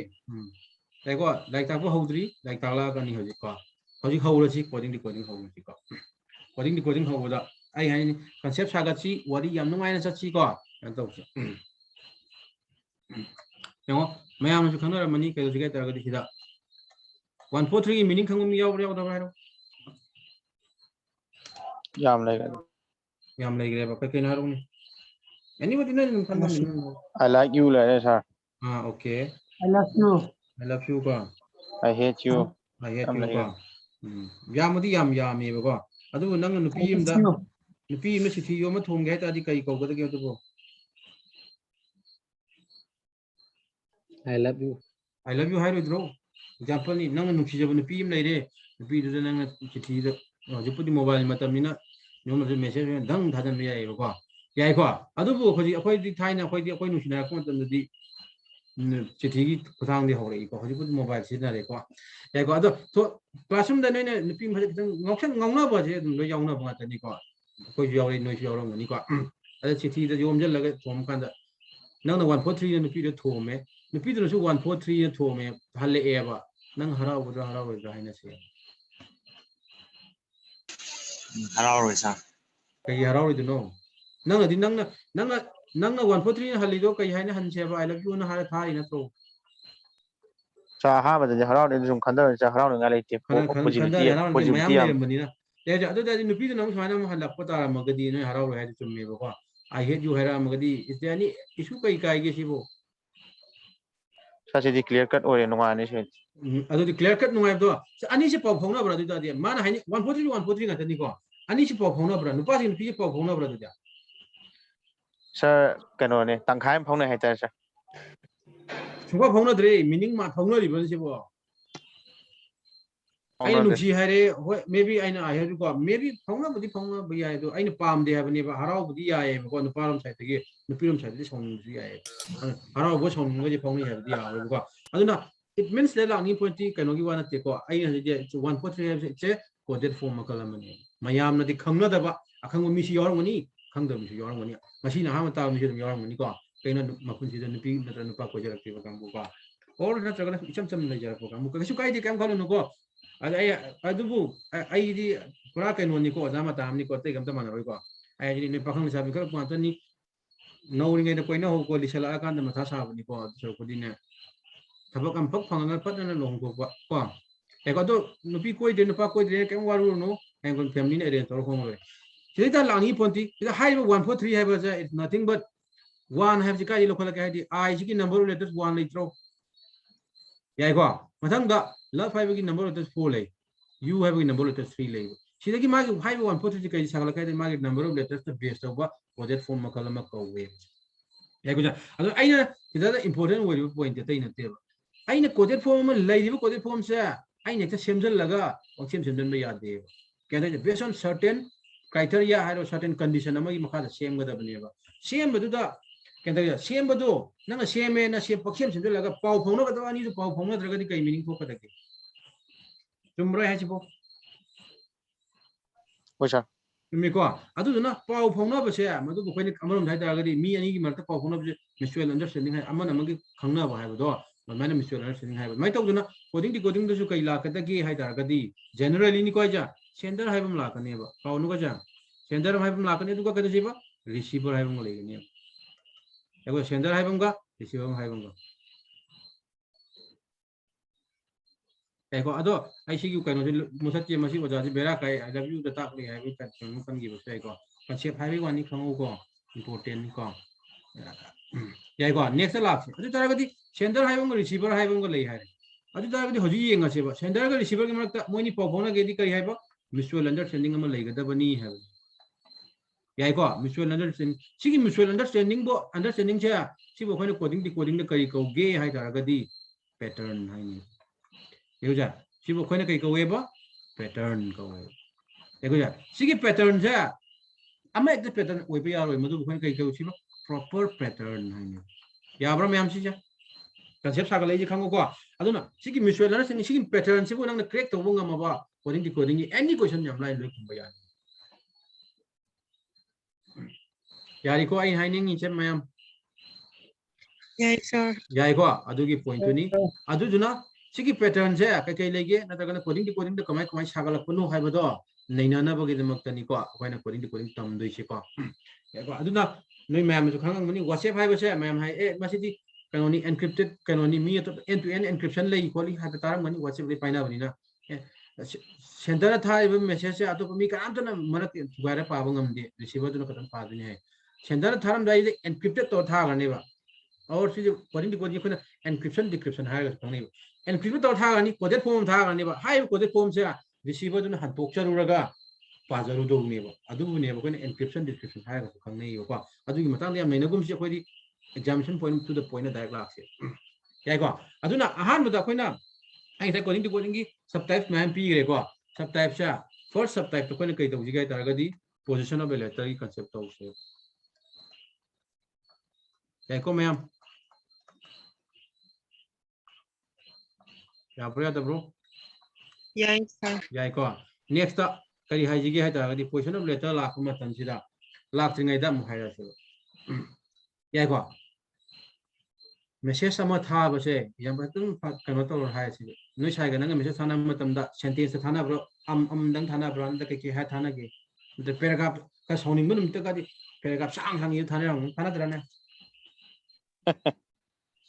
ta ko like ta ko hodri like ta la ka ni hoji ko hoji hawra si coding decoding hawra si ko coding decoding hawra ai hai concept saga chi wari yam nungai na chachi ko yan tawchi yango mayam su khangara mani kai do ga taragadi sida 143 gi meaning khangum yaw yaw da bairo yam lai yam lai gre ba kai na ro ni anybody na num khanda I like you lai sir okay I love you. I love you ko I hate you I hate you ko yamudi yam yami ba ko adu nang nupi I imda miss you. nupi im si thi yo ma thom ge ta di kai ko ga de to ko I love you hai ro dro example ni nang nupi je nupi im lai re nupi du nang si thi da je pudi mobile matam ni na nyom na message dang thajan me yai ko yai ko adu bu khoji akhoi di thai na akhoi nu sina ko tam di चिठी की खुदांग दे हो रही को हजी mobile से ना रे को या को तो क्लासरूम द ने नुपी म ngoksan ngongna ba je dum lo yauna ba ta ni ko ko yaw ri noi yaw ro ni ko ada चिठी द yom jel laga thom kan da nang na 143 नुपी द thome नुपी द su 143 thome halle e ba nang harau ba haina se harau ro sa kai harau ri no nang di nang 143 halli do kai haina han se ba I love you na har thari na to sa ha ba de harau de zum khanda sa harau ngai lai te positivity ya ja adu da nupi do nang sana mo halak ko ta ma gadi no harau ro ha chum me ba ko I hate you hara ma gadi is there any issue kai ge si bo sa se di clear cut ore nunga ni se adu di clear cut no ai do ani se pau phona bra du da di mana haini 143 ngata ni ko ani se pau phona bra nupa si nupi se pau phona bra du da sir kano ne tangkhai am phone hai ta sir suba phona dre meaning ma phona ri ban se bo ai nu si hare maybe ai na I have ko maybe phona budi phona bi ai do ai na pam de ha bani ba harau budi ya ai ko nu param sai te ge nu piram sai de song ji ai harau bo song ngo je phona ha budi ya ko aduna it means le la ni point ti kano gi wana te ko ai na je 143 che coded form ma kala mani mayam na di khangna da ba akhang mi si yor ngani khang da mi si yor ngani masi na ha ma ta mi si yor ngani ko kaina makun si da nupi na tra nupa ko jara ti ba kang ko or na tra ga icham cham na jara ko kang ko su kai di kam khalu no ko ai adubu ai di pura kaino ni ko da ma ta ni ko te kam ta man roi ko ai ni pakhang sa bi ka ko ta ni no ri ngai da ko na ho ko li sala kan da ma tha sa ni ko so ko di ne thaba kam pak phang ngal pat na long ko ko e ko to nupi koi de nupa koi de kam waru no ai kon family ne arrange tor ko ngoi si da langi ponti si da hai 143 hai ba it's nothing but one have ji kai lo khala kai di I ji number of letters 1 litro yai ko mathang da love 5 gi number of letters 4 lei you have gi number of letters 3 lei si da gi ma gi hai 143 kai sagala kai di ma gi number of letters the base of project form makala ma ko we yai ko ja ado aina si da important way point te ina te aina coded form ma lei di coded form se aina ta semjal laga oxem semjal ma ya de can based on certain criteria hairo certain condition amagi makha same gadabani ba same baduda kenda same badu nanga same na same paksem sin laga pau phongna gadaba ani pau phongna dragadi kai meaning ko kadake chumra hai chibo ꯍꯣꯏ ꯁꯥꯔ ꯆꯨꯝꯃꯤꯀꯣ ꯑꯗꯨꯗꯨꯅ ꯄꯥꯎ ꯐꯥꯎꯅꯕꯁꯦ ꯃꯗꯨꯕꯨ ꯑꯩꯈꯣꯏꯅ ꯑꯃꯔꯣꯝꯗ ꯍꯥꯏꯇꯥꯔꯒꯗꯤ ꯃꯤ ꯑꯅꯤꯒꯤ ꯃꯔꯛꯇ ꯄꯥꯎ ꯐꯥꯎꯅꯕꯁꯦ ꯃ꯭ꯌꯨꯆꯨꯋꯦꯜ ꯑꯟꯗꯔꯁꯇꯦꯟꯗꯤꯡ ꯍꯥꯏ ꯑꯃꯅ ꯑꯃꯒꯤ ꯈꯪꯅꯕ ꯍꯥꯏꯕꯗꯣ ꯑꯗꯨꯃꯥꯏꯅ ꯃ꯭ꯌꯨꯆꯨꯋꯦꯜ ꯑꯟꯗꯔꯁꯇꯦꯟꯗꯤꯡ ꯍꯥꯏꯕ ꯑꯗꯨꯃꯥꯏꯅ ꯇꯧꯗꯅ ꯀꯣꯗꯤꯡ ꯗꯤꯀꯣꯗꯤꯡꯗꯁꯨ ꯀꯩ ꯂꯥꯛꯀꯗꯒꯦ ꯍꯥꯏꯇꯥꯔꯒꯗꯤ ꯖꯦꯅꯔꯦꯂꯤꯅꯤꯀꯣ ꯑꯩꯁꯦ ꯁꯦꯟꯗꯔ ꯍꯥꯏꯕ ꯑꯃ ꯂꯥꯛꯀꯅꯦꯕ ꯀꯥꯎꯅꯨꯀꯣ ꯑꯩꯁꯦ ꯁꯦꯟꯗꯔ ꯍꯥꯏꯕ ꯑꯃ ꯂꯥꯛꯀꯅꯤ ꯑꯗꯨꯒ ꯀꯩꯗꯧꯁꯤꯕ ꯔꯤꯁꯤꯚꯔ ꯍꯥꯏꯕ ꯑꯃ ꯂꯩꯒꯅꯦꯕ ꯑꯩꯈꯣꯏ ꯁꯦꯟꯗꯔ ꯍꯥꯏꯕ ꯑꯃꯒ ꯔꯤꯁꯤꯚꯔ ꯍꯥꯏꯕ ꯑꯃꯒ ꯀꯣ ꯑꯗꯣ ꯑꯩ ꯁꯤꯒꯤ ꯀꯩꯅꯣꯁꯦ ꯃꯨꯊꯠꯀꯦ ꯃꯁꯤ ꯑꯣꯖꯥꯁꯤ ꯕꯦꯔꯥ ꯀꯥꯏ ꯑꯥꯏ ꯂꯚ ꯌꯨꯗ ꯇꯥꯛꯂꯤ ꯍꯥꯏꯕꯒꯤ ꯀꯩꯅꯣ ꯈꯟꯈꯤꯕꯁꯨ ꯌꯥꯏꯀꯣ ꯀꯟꯁꯦꯞ ꯍꯥꯏꯕꯒꯤ ꯋꯥꯅꯤ ꯈꯪꯍꯧꯀꯣ ꯏꯝꯄꯣꯔꯇꯦꯟꯅꯤꯀꯣ ꯌꯥꯏꯀꯣ ꯅꯦꯛꯁꯇ ꯂꯥꯛꯁꯦ ꯑꯗꯨ ꯇꯥꯔꯒꯗꯤ ꯁꯦꯟꯗꯔ ꯍꯥꯏꯕ ꯑꯃꯒ ꯔꯤꯁꯤꯚꯔ ꯍꯥꯏꯕ ꯑꯃꯒ ꯂꯩ ꯍꯥꯏꯔꯦ ꯑꯗꯨ ꯇꯥꯔꯒꯗꯤ ꯍꯧꯖꯤꯛ ꯌꯦꯡꯉꯁꯦꯕ ꯁꯦꯟꯗꯔꯒ ꯔꯤꯁꯤꯚꯔꯒꯤ ꯃꯔꯛꯇ ꯃꯣꯏꯅꯤ ꯄꯥꯎ ꯐꯥꯎꯅꯒꯦꯗꯤ ꯀꯔꯤ ꯍꯥꯏꯕ ꯃ꯭ꯌꯨꯆꯨꯋꯦꯜ ꯑꯟꯗꯔꯁꯇꯦꯟꯗꯤꯡ ꯑꯃ ꯂꯩꯒꯗꯕꯅꯤ ꯍꯥꯏꯕ ꯌꯥꯏꯀꯣ ꯃ꯭ꯌꯨꯆꯨꯋꯦꯜ ꯑꯟꯗꯔꯁꯇꯦꯟꯗꯤꯡ ꯁꯤꯒꯤ ꯃ꯭ꯌꯨꯆꯨꯋꯦꯜ ꯑꯟꯗꯔꯁꯇꯦꯟꯗꯤꯡꯁꯦ ꯁꯤꯕꯨ ꯑꯩꯈꯣꯏꯅ ꯀꯣꯗꯤꯡ ꯗꯤꯀꯣꯗꯤꯡꯗ ꯀꯔꯤ ꯀꯧꯒꯦ ꯍꯥꯏ ꯇꯥꯔꯒꯗꯤ ꯄꯦꯇꯔꯟ ꯍꯥꯏꯅꯤ ꯌꯦꯡꯉꯨꯖꯥ ꯁꯤꯕꯨ ꯑꯩꯈꯣꯏꯅ ꯀꯩ ꯀꯧꯋꯦꯕ ꯄꯦꯇꯔꯟ ꯀꯧꯋꯦꯕ ꯌꯦꯡꯉꯨꯖꯥ ꯁꯤꯒꯤ ꯄꯦꯇꯔꯟꯁꯦ ꯑꯃ ꯍꯦꯛꯇ ꯄꯦꯇꯔꯟ ꯑꯣꯏꯕ ꯌꯥꯔꯣꯏ ꯃꯗꯨꯕꯨ ꯑꯩꯈꯣꯏꯅ ꯀꯩ ꯀꯧꯁꯤꯕ ꯄ꯭ꯔꯣꯄꯔ ꯄꯦꯇꯔꯟ ꯍꯥꯏꯅꯤ ꯌꯥꯕ꯭ꯔꯥ ꯃꯌꯥꯝ ꯁꯤꯁꯦ concept sagalai khango ko aduna sigi mutual understanding sigi pattern sibu nang crack to bunga maba coding decoding any question yam lai loi khumba ya yari ko ai haining ni chem mayam Yes, sir. yai ko adugi point ni aduduna sigi pattern je kai kai lege nataga coding decoding da kamai kamai sagalak puno haibado nainana bagi damak tani ko akoina coding decoding tam doi se ko yai ko aduna noi mayam ju khangang mani whatsapp haiba se mayam hai e masidi kanoni encrypted kanoni mi to end to end encryption lei koli ha taram mani whatsapp le paina bani na center tha iba message se ato mi kam tana marak gwara pa bangam de receiver to kadam pa duni hai center tharam dai encrypted to tha gani ba और सी coding decoding ko encryption decryption ha ga thang ni encrypted to tha gani coded form tha gani ba hai coded form se receiver to han tok charu ga pa jaru do ni ba adu ne ba ko encryption decryption ha ga thang nei ko adu gi matang yam nei na gum se ko di examination point to the point of dialogue se yai ko aduna ahan muda koina ai ta coding decoding gi subtypes man pi re ko subtypes cha first subtype to koina kai to jigai taragadi position of a letter gi concept to se yai ko ma'am ya bro Yes, sir. yai ko next ta kari hai jigi hai taragadi position of letter la kuma tan sida lak tringai da mu hai ra se yai ko message sama tha ba se yam batung kano to hai si noi sai ga nang message thana matam da sentence thana bro am dang thana bro da ke ha thana ge the paragraph ka sounding bunum ta ka di paragraph sang sang yi thana rang thana dra na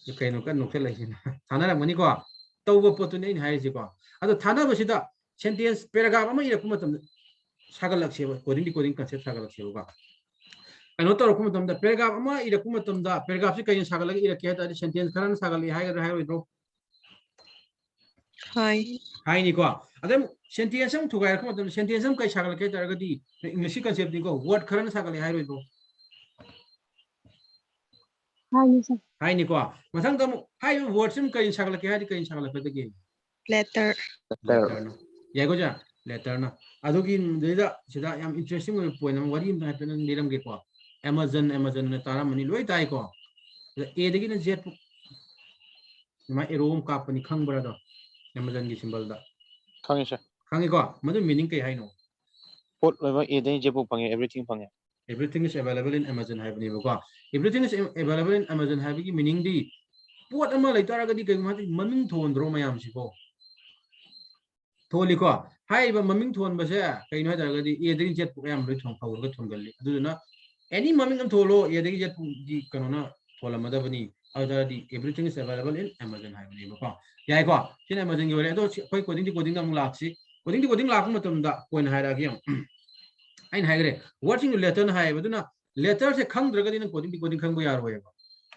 you kaino ka no ke lai hin thana rang mani ko to bo potu nei hai si ko ado thana ba si da sentence paragraph ama ira kuma tam sagalak se coding decoding concept sagalak se ba kano to kuma tam da paragraph ama ira kuma tam da paragraph se kain sagalak ira ke ta sentence kharan sagali hai ga hai ro Hi. hai ni ko adem sentence am thugai kuma tam sentence am kai sagalak ke tar ga di english concept ni ko word kharan sagali hai ro Hi, sir. hai ni ko mathang tam hai word sim kai sagalak ke hai kai sagalak ke ge Letter. letter no ya go ja letter na adugi deida sida yam interesting point am wari na tan niram ge ko amazon na taram mani loi tai ko e degi na jet ma erom ka pani khang bra do amazon gi symbol da ꯈꯪꯉꯦ sir khangi ko madu meaning kai hai no ꯄꯣꯠ ꯂꯣꯏꯅꯃꯛ ꯑꯦꯗꯩ ꯖꯦꯕꯨꯛ ꯐꯪꯉꯦ everything ꯐꯪꯉꯦ everything is available in amazon hai bani ko everything is available in amazon hai gi meaning di pot ama lai tara ga di kai ma maming thon dro mayam si ko tholi ko hai ba maming thon ba se kai no tara ga di e degi jet yam loi thong phau ga thong gal adu na any maming am tholo e degi jet gi kanona thola mada bani ada di everything is available in amazon hai bani ko yai ko sin amazon gi wale ado koi coding am laksi coding lak matam da point hai ra gi ain hai gre watching letter hai baduna letter se khang draga din coding khang bo yar hoye ba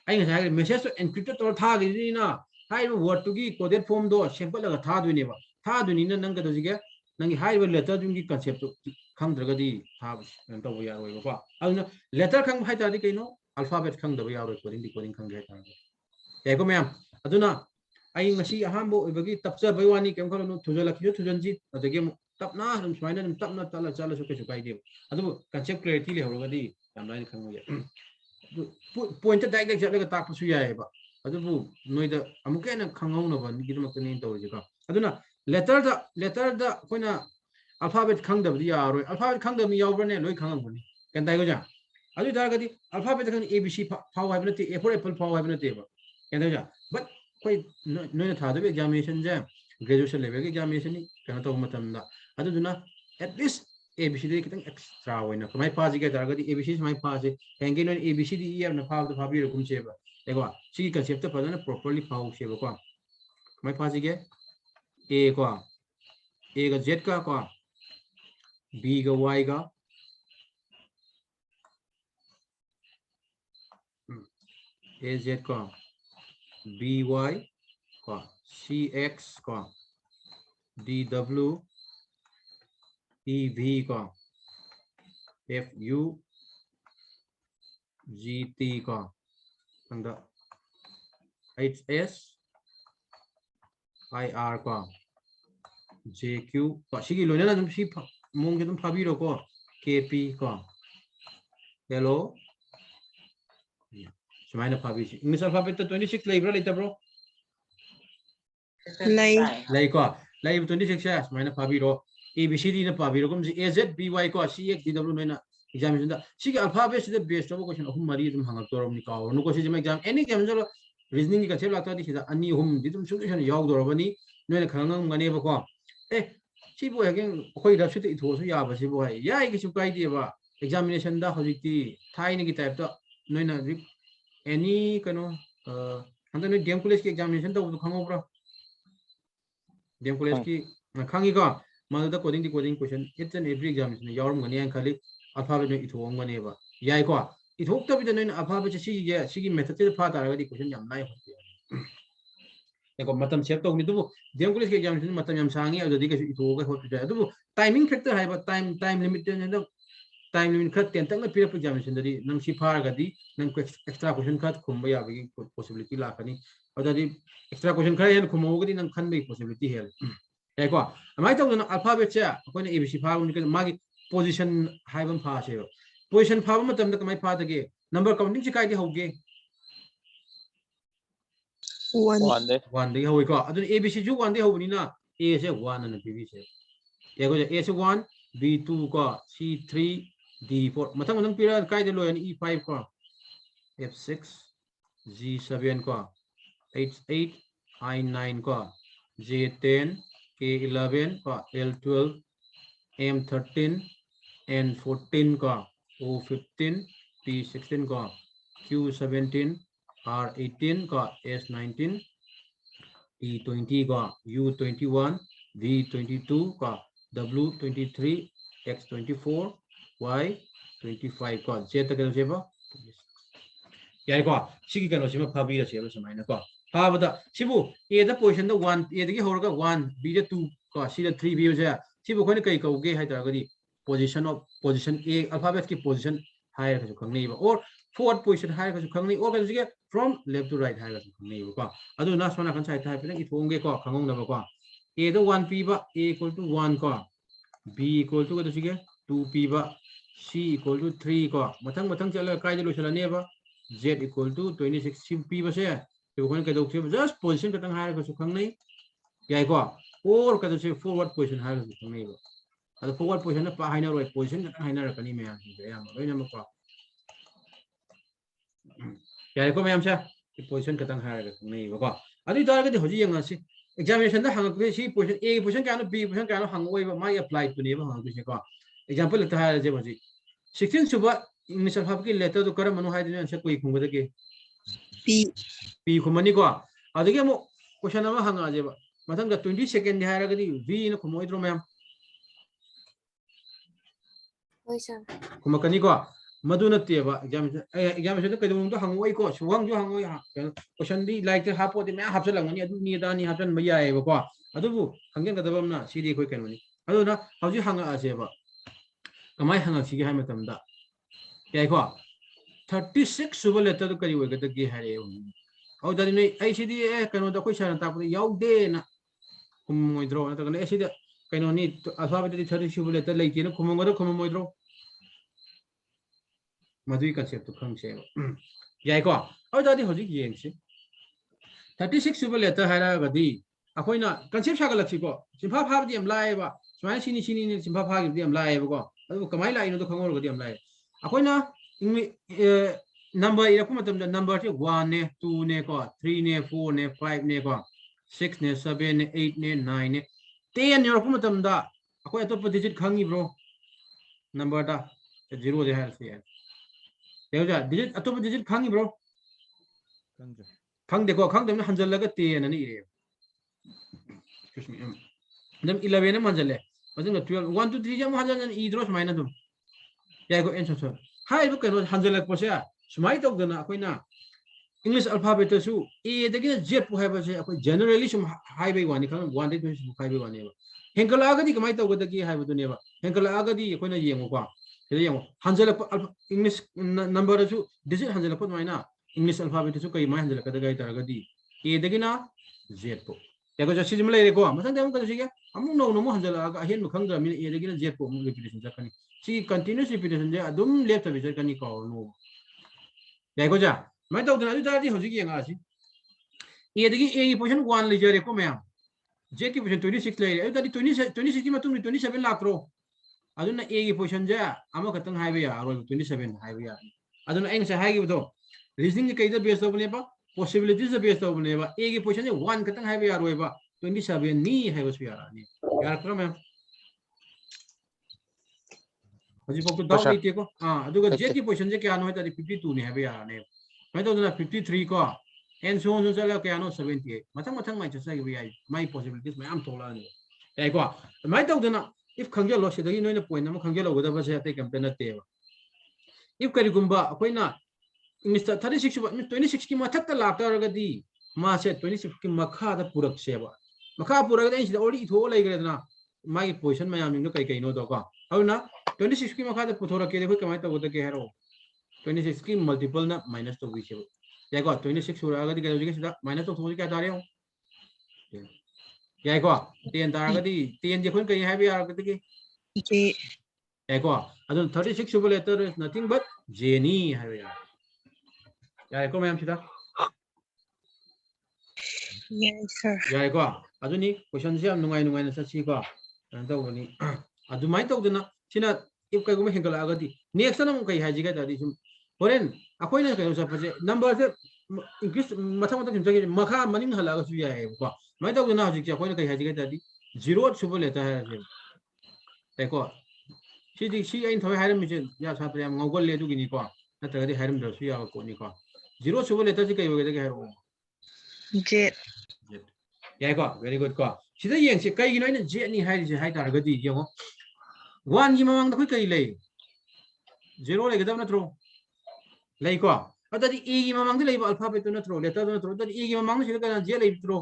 ain hai gre message to encrypted to tha gi na hai word to gi coded form do sample la tha du ni ba tha du ni na nang ka do ji ge nang hai letter dum gi concept to khang draga di tha nan to bo yar hoye ba aduna letter khang hai ta di kai no alphabet khang da bo yar hoye coding khang ge ta yai ko ma'am aduna ai ngasi aham bo ibagi tapcha bai wani kem khalo no thujala ki thujan ji adagi tapna dum sumaina dum tapna tala chala su kesu kai de adu concept clarity le horogadi yam lai khang ye point ta direct jala ga tak su yae ba adu bu noida amuke na khangau na ban gi dum ni to ji ka aduna letter da koina alphabet khang da ya roi alphabet khang da mi yaw bane loi khang bani ken dai go ja adu da ga di alphabet khang abc phao hai bane te a for apple phao hai bane te ba ken dai ja but koi noina tha da examination ja graduation level के examination ni kana to matam da adu duna at least abcd kitang extra hoina kamai pa ji ga dar ga di abc mai pa ji hengi no abcd year na phao da phabi ro kum che ba ego si concept ta padana properly phao che ba ko kamai pa ji ge a ko a ga z ka ko b ga y ga a z ko b y ko cx को dw ev को fu gt को अंदर hs ir को jq को सिगी लोने ना तुम सी मोंगे तुम फाबी रो को kp को hello समाइन फाबी इंग्लिश अल्फाबेट तो 26 लेब्रा लेता bro lai ko lai 26 ya maina pabiro abcd na pabiro kum az by ko cx dw na examination da si alphabet the best of question ahum mari dum hangak torom ni ka no ko si exam any exam jalo reasoning ka chela ta di sida ani hum dum solution yaw do robani no na khangam ngane ba ko si bo yagen khoi da su ti tho su ya ba si bo ya gi su kai di ba examination da hojiti thai ni ki type da no na any kano anta no game college ki examination da du khango bro dem college ki khangi ga malda coding di coding question each and every examination yawm ngani an khali alphabet no ithong ngane ba yai ko ithok ta bi da no alphabet si ye si gi method te pha ta ra di question yam nai hote eko matam chep to ni du dem college ki examination matam yam sangi adu di ka ithok ga hot ja adu timing factor hai ba time limit ne time limit khat ten tak na pira examination da di nang si phar ga di nang extra question khat khum ba ya bi possibility la khani adadi extra question khare hen khumo gadi nang khan be possibility hel ai ko amai to na alphabet cha ko na abc pha ni magi position haibam pha che position pha ma tam da kamai pha da ge number counting chi kai di hoge 1 de hoy ko adu abc ju 1 de hobni na a se 1 na pv se ye ko a se 1 b 2 ko c 3 d 4 mathang pira kai de lo e 5 ko f6 g 7 ko h8 i9 को j10 k11 को l12 m13 n14 को o15 p16 को q17 r18 को s19 t20 को u21 v22 को w23 x24 y25 को z तक से बा यार को सिगी कनो सिमा फाबी रसे बस माइना को फाबदा सिबु ए द पोजीशन द 1 ए दगी होरगा 1 b द 2 को सी द 3 b जे सिबु कोने कई कौगे हाय तगदी पोजीशन ए अल्फाबेट की पोजीशन हायर का खंगनी बा और फोर्थ पोजीशन हायर का खंगनी और का जिगे फ्रॉम लेफ्ट टू राइट हायर का खंगनी बा को अदु ना सोना कन साइड हाय पे इथोंगे को खंगों न को ए द 1 p बा a = 1 को b = को जिगे 2 p बा c = 3 को मथंग मथंग चले काय द लोसलाने बा z = 26 p बसे तो कोन के दो जस्ट पोजीशन का तंग हायर का खंग नहीं याय को और का से फॉरवर्ड पोजीशन हायर का खंग नहीं बा अद फॉरवर्ड पोजीशन पा हाइना रोय पोजीशन का हाइना रकनी में या लोय नम को याय को मैम से पोजीशन का तंग हायर का खंग नहीं बा को अदि तार के होजी यंग से एग्जामिनेशन दा हंग के सी पोजीशन a पोजीशन का b पोजीशन का हंग ओय बा माय अप्लाई टू ने बा हंग से को एग्जांपल लेता है जे होजी 16 सुबह इंग्लिश अल्फाबेट की लेटर तो करम मनु हाय दिन आंसर कोई खुंग दे के p खुमनी को अदगे मो क्वेश्चन अमा हंगा जे बा मथंग 20 सेकंड हाय रगदी v न खुमोय द्रो मैम ओय सर खुमकनी को मधु नते बा एग्जामिनेशन तो कदम तो हंगोय को सुवंग जो हंगोय क्वेश्चन दी लाइक ते हापो दे मैं हापस लंगनी अदु नि दानी हापन मया है बा अदु हंगेन कदबमना सीडी कोई कनोनी अदु ना हौजी हंगा आसे बा कमाय हंगा सिगे हाय मतम दा याय को 36 सुबह लेटर तो करी होय गद के हारे औ दनि नै आई सीडी ए कनो द कोई सन ता याउ दे ना कुम मोइद्रो ना त कने सीडी कहीं अल्फाबेट 30 सूब लेटर लेते खुमगद खुमोद्रो मधुई कंसेप्ट तो खंगसे याको अदादी हजिक येंगसे 36 सूब लेटर है अखोइना कंसेप्ट सागलक्सीको चिंफा फाबदी यम लाएबा सुमाय सिनी चिंफा फागिबदी यम लाएबको अदु कमाई लाइनो तो खंगोरगदी यम लाए अखोइना नंबर इरकु मतम नंबर से 1 ने 2 ने को 3 ने 4 ने 5 ने को 6 ने 7 ने 8 ने 9 ने 10 इरकु मतम दा अखोइ अतोप डिजिट खंगी ब्रो नंबर दा 0 दे हाल से देउजा डिजिट अतोप डिजिट खंगी ब्रो खंग देखो खंग दम हंजल लगा 10 ननी इरे excuse me दम 11 ने मंजले मजंग 12 1 2 3 जम हंजल इद्रो समाइना दम याको एंसर हाई बु कनो हंजल लग पोसे सुमाई तो दना अखोइना इंग्लिश अल्फाबेट सु ए दगी जेड पु हाइबसे अखोइ जनरली सुम हाइबे वानी खंग 1 दे 20 हाइबे वानी हेंकला गदी कमाई तो गदगी हाइबदु नेबा हेंकला गदी अखोइना येंगो को ये येंगो हंजल इंग्लिश नंबर सु डिजिट हंजल पु माइना इंग्लिश अल्फाबेट सु कई माइ हंजल कदगा इतरगदी ए दगिना जेड पु याको जसी जम लेरे को मथन देम कदसिगे अमु नो नो हंजल आगा हेन खंगदा मिन ए दगिना जेड पु मु रिपीटेशन जकनी सी कंटीन्यूअस रिपीटेशन जे अदुम लेफ्ट बि जकनी को नो याको जा मैं तो दना दादी हजिक येंगा सी ए दगी ए पोजीशन 1 लेजरे को मैम जे की पोजीशन 26 लेरे दादी 26 की मतुम 27 लाक्रो अदुना ए की पोजीशन जे अमा खतंग हाइबे या रो 27 हाइबे या अदुना एंग से हाइगे बतो रीजनिंग के कइदा बेस तोबने बा पॉसिबिलिटीज बेस तोबने बा ए की पोजीशन जे 1 खतंग हाइबे या रोइबा 27 नी हाइबो सु यारा नी यार क्रो मैम हजी पक दाउ Question. लेते को हां अदुगा जे Okay. की पोजीशन जे क्या नो तादी 52 ने हाइबे यारा ने मैं तो 53 को एंड सो ऑन चला क्या नो 78 मथंग मथंग माइ चसा गे याई माइ पॉसिबिलिटीज मैं आम तोला ने याई को मैं तो दना इफ खंगे लो से दगी नोइना पॉइंट हम खंगे लो गदा बसे अते कैंपेन नते इफ करिगुंबा अखोइना इंग्लिश 36 26 की मथक लाक्तारगदी मासे 26 की मखा दा पुरक सेबा मखा पुरक दा इसी ओडी इथो लेग्रेदना माइ पोजीशन मैं आमिनो कई कई नो दो को हौना 26 की मखा दा पुथोरा के देखो कमाई तो गदा के हेरो 26 की मल्टीपल ना माइनस तो विसे याको 26 सुरागदी के जोगे सिदा माइनस तो थोड़ी क्या तारे हो याको 10 तारगदी 10 जे कोन कई है भी आरगदी के J. याको अदुन 36 सुबह लेटर इज नथिंग बट जेनी है यार याको मैम सिदा Yes, sir. याको अदुनी क्वेश्चन से हम नुंगाई नुंगाई न सची को तौनी अदुमाइ तौदना सिना इफ कइगुम हेंगलागदी नेक्स्ट न कई हाजिगा दादी सुम होरेन अखोइना कयो सपजे नंबर से इंक्रीज मथा मथा सिमजगे मखा मनिंग हलागा सु याय को माइ तौदना हजिक अखोइना कई हाजिगा दादी 0 सुबह लेटर है जे देखो सी आइन थवे हाइरम मिसे या छात्र याम ngogol ले दुगिनी को नतगदी हाइरम दसु या को नि को 0 सुबह लेटर से कई वगे के हाइरो J. याय को वेरी गुड को सिदा येंग से कई गिनो इन जे नि हाइ जे हाइ तारगदी येंगो 1 की ममांग दखै कई ले 0 ले गदब नत्रो ले को अददी ए की ममांग दे ले अल्फाबेट तो नत्रो लेटर तो नत्रो अददी ए की ममांग सिदा का जे ले त्रो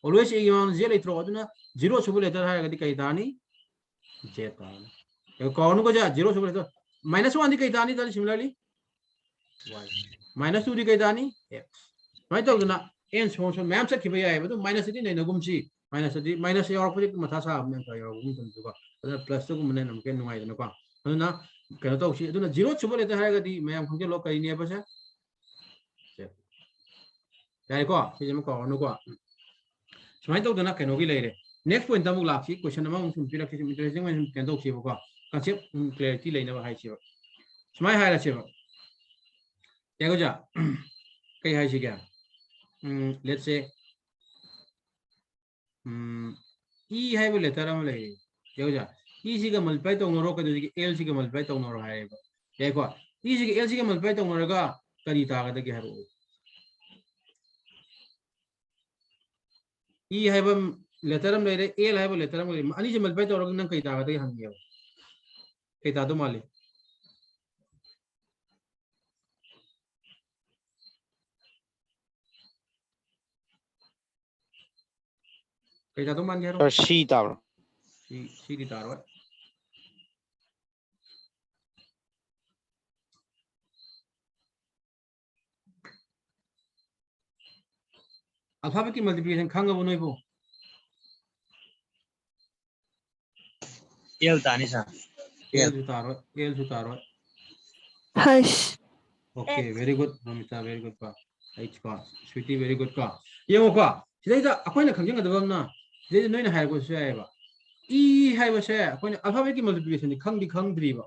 ऑलवेज ए की ममांग जे ले त्रो अदुना 0 सुबह लेटर हाइगदी कई तानी जे तानी ये कौन को जा 0 सुबह लेटर -1 दी कई तानी तानी सिमिलरली y -2 दी कई तानी x माइ तौदना एन सो मैम से खिबे याय बदु माइनस दी नै नगुमसी माइनस यावरपदि मथा सा हमने का यावगुम तमजुगा अदना प्लस तो गुमने नमके नुवाय दना को अदना कनो तौसी अदना 0 सुबह लेटर हाइगदी मैम खंगे लो कई ने बसे याय को सिजम को अनु को समाइ तौदना कनो गी लेरे नेक्स्ट पॉइंट तमु लाखी क्वेश्चन अमा मुम पिरक सिम इंटरेस्टिंग वन कैन दो सिबो को concept clarity लेना हाई सिबो समाइ हाइरा सिबो यागो जा कई हाई सि क्या let's say e हाइबो लेटर अमा ले यागो जा e सिगा मल्टीप्लाई तौनरो कदो सिगा l सिगा मल्टीप्लाई तौनरो हाइबो याको e सिगा l सिगा मल्टीप्लाई तौनरोगा करी तागदगे हारो e हाइबो लेटर अम लेरे l हाइबो लेटर अम लेरे अनि से मल्टीप्लाई तौरग नंग कई तागदगे हंगियो कई तादो माले कई तादो मान गया C tabro. सी दी तारो अल्फाबेट की multiplication खंगबो नोइबो L tani sir. L ju taro, L ju taro. Hush. Okay, very good, Namita, very good ka. H ka, Sweetie, very good ka. Yung ka, sila ako na kangjang adabam na. Sila noy na hire ko siya ba. E hai ba siya, ako na alphabet ki multiplication ni khangdri ba.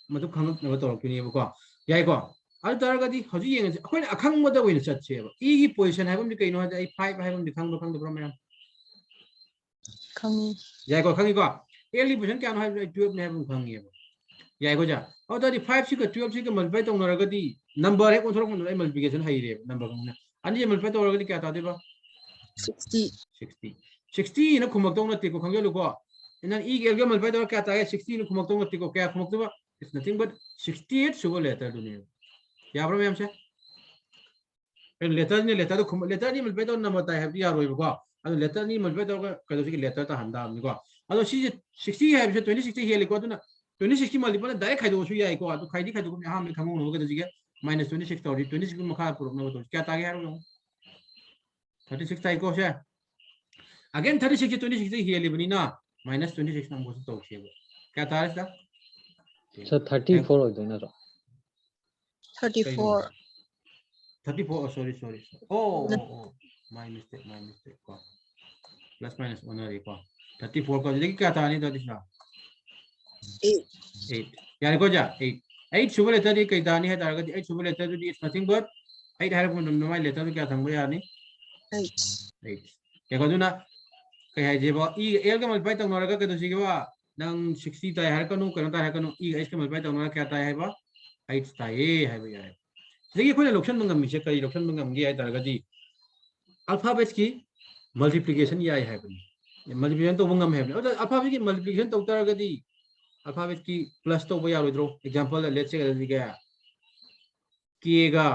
Madu khang na to ko ni ba ko. Yai ko. Al taragadi hoji yeng ako na akhang mo da win chat siya ba. E ki position hai bam di kaino ha ai 5 hai bam di khang do mayam. Kami. Yai ko khangi ko. Early position kya no hai 12 ne bam khangi ba. Yai ko ja. Oh, that 5 6 12 6 multiply to naragadi number hai ko thora ko multiplication hai re number ko na. Ani multiply to naragadi kya ta de ba? 60. 60 na khumak to na te ko khangge lu ko. And e get multiply to kya ta hai 60 na khumak to na te ko kya khumak to ba? It's nothing but 68 sugar letter to ne. Ya bro ma'am se. And letter ni letter to khum letter ni multiply to number ta hai ya roi ko. And letter ni multiply to ka do ki letter ta handa ni ko. Ado 60 hai 2060 he le ko na 2060 multiple direct khai do su yai ko adu khai di khai do ha me khamu no ga ji ge minus 26 to 26 makha puruk na to kya ta ge haru 36 tai ko se again 36 26 he le bani na minus 26 na mo to se kya ta hai sir 34 ho do na ro 34. 34 oh sorry oh my mistake ko plus minus honor ko 34 ko ji kya ta ni to disna 8 यानी को जा 8 सुबह letter ये कई दानी है तारगत 8 सुबह letter तो इट्स नथिंग बट 8 है अपन नॉर्मल लेटर तो क्या थंग बे यानी 8 क्या को ना कई है जे बा ई एल का मल्टीप्लाई तंग नरगा के तो सी के बा नंग 60 ता है कनु कनो ता है कनु ई एच के मल्टीप्लाई तंग नरगा क्या ता है बा 8 ता है बे यार देखिए कोई लोकेशन मंगम मिसे कई लोकेशन मंगम गे है तारगत जी अल्फाबेट्स की मल्टीप्लिकेशन या है बनी मल्टीप्लिकेशन तो मंगम है और अल्फाबेट की मल्टीप्लिकेशन तो तारगत जी अल्फाबेट की प्लस तो बया रोद्रो एग्जांपल लेट्स से दिया के गा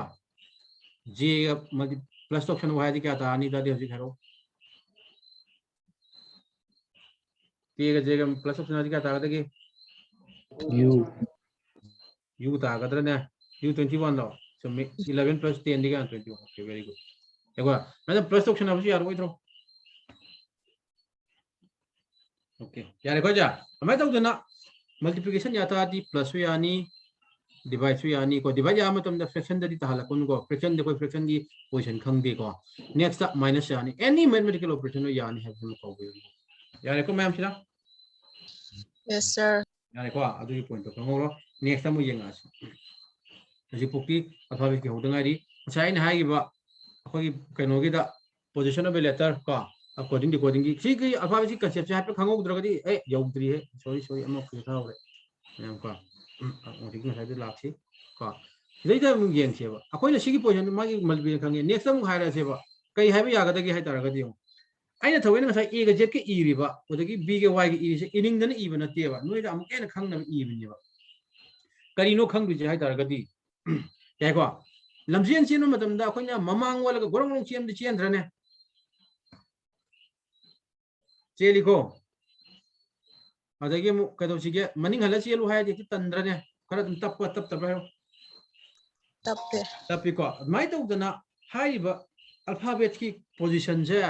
जे मल्टी प्लस ऑप्शन हुआ है क्या था नहीं था हजी करो के गा जे गा प्लस ऑप्शन हजी क्या था कि यू था कदर ने you 21 low so 11 plus 10 दिगा 21 okay very good देखो मतलब प्लस ऑप्शन हजी यार वो ओके यार को जा हमें तो ना multiplication ya ta di plus wi ani divide wi ani ko divide ya matam da fraction da di ta halakun ko fraction de ko fraction di position khang de ko next up minus ya ani any mathematical operation no ya ani have to ko be ya ko ma'am sila Yes, sir. ya ko adu di point ko ngoro next time mo yenga asi pukti alphabet ki hodanga ri sai na hai ba ko ki kano gi da position of letter ko according to coding की ठीक है alphabet की concept है पे खंगो उधर कदी ए यौद्री है sorry हम लोग क्या हो रहे हैं का और ठीक है शायद लाक्षी का इधर इधर मुझे यंग सेवा अकोई ना सिगी पोजीशन मागी मल्टीप्लिकेशन खंगे नेक्स्ट टाइम हाई रहा सेवा कई है भी आगे तक है तारा कदी हो आई ना थोड़े ना साइ ए के जेड के ई रिबा उधर की बी के वाई के ई से इनिंग दन ई बना तेवा नोई दा अमुक एन खंग ना ई बनी बा करी नो खंग दुजे है तारा कदी क्या को लम्जियन चीनो मतलब दा अकोई ना ममांग वाला का गोरंग चीम द चीन रने चेली को अदगी कदो सिगे मनिंग हला चेलु है जे तंद्रने खरा तप है तप को माइ तो दना हाइबा अल्फाबेट की पोजीशन जे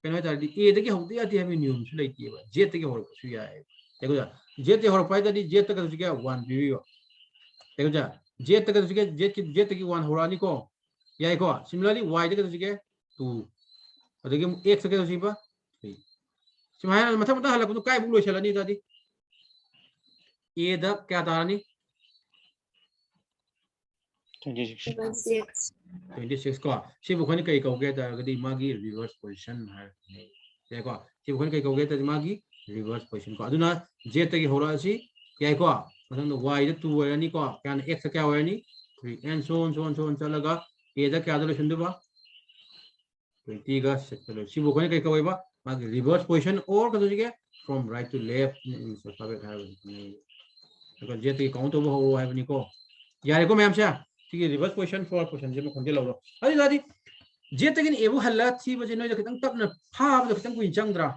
कनो तादी ए दगी होती आती है नियम सु लेती है जे तगी होर सु या है देखो जा जे ते होर पाइ ददी जे तक सिगे 1 बियो देखो जा जे तक सिगे जे तगी 1 होरानी को या को सिमिलरली y तक सिगे 2 अदगी x तक सिबा सिमायन मथा मथा हला को काय बुलो छलनी दादी ए द क्या तारनी 26 को सी बुखन कई कौगे तारगदी मागी रिवर्स पोजीशन है देखो सी बुखन कई कौगे तारगदी मागी रिवर्स पोजीशन को अदुना जे तगी होरा सी क्या को मतलब y द 2 होरानी को क्या x क्या होरानी 3 एंड सो ऑन चलगा ए द क्या दलो संदबा 20 का चलो सी बुखन कई कौगे बा मागी रिवर्स पोजीशन और कदो जी from right to left in alphabet है तो जे तगी काउंट हो है बनी को यार को मैम से ठीक है रिवर्स पोजीशन फॉर पोजीशन जे में खंजे लौरो अरे दादी जे तगिन एबु हल्ला थी बजे नोय खतंग तपना फाब खतंग कुइन चंगद्रा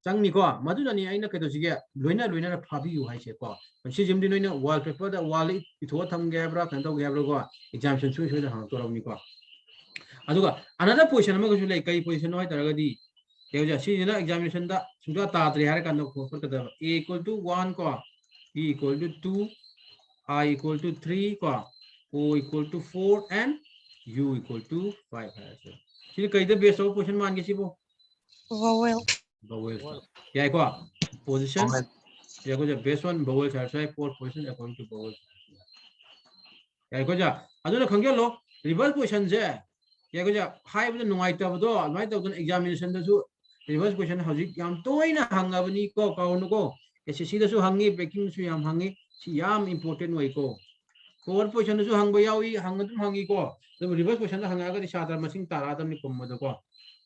चंगनी को मदुनानी आइना कदो जिगे लोइना फाबी यु हाइसे को पंसी जिमदि नोयना वॉलपेपर दा वॉल इथो थमगे ब्रा कंदो गेब्रो को एग्जामिनेशन सुइ हां तो रवनी को अदुगा अनदर पोजीशन में कुछ लाइक कई पोजीशन होय तरगदी देखो जा सी ना एग्जामिनेशन दा सुंगा तात्रे हारे कांदो को फरक दा a equal to 1 को b equal to 2 I equal to 3 को o equal to 4 and u equal to 5 है सर सी कई दे बेस ऑफ क्वेश्चन मान के सी वो Vowel. vowel या को पोजीशन या को जा बेस वन vowel है sir four position according to vowel या को जा अदुना खंगे लो रिवर्स क्वेश्चन जे या को जा हाई बद नुआई तबदो माइ तबदन एग्जामिनेशन दसु रिवर्स क्वेश्चन हजिक याम तोइना हंगाबनी को काउन को एसएससी दसु हंगी ब्रेकिंग सु याम हंगी सी याम इंपोर्टेंट way को फोर क्वेश्चन दसु हंगबो यावी हंगदुम हंगी को जब रिवर्स क्वेश्चन हंगागा दि छात्र मसिंग तारा दमनि कुमदो को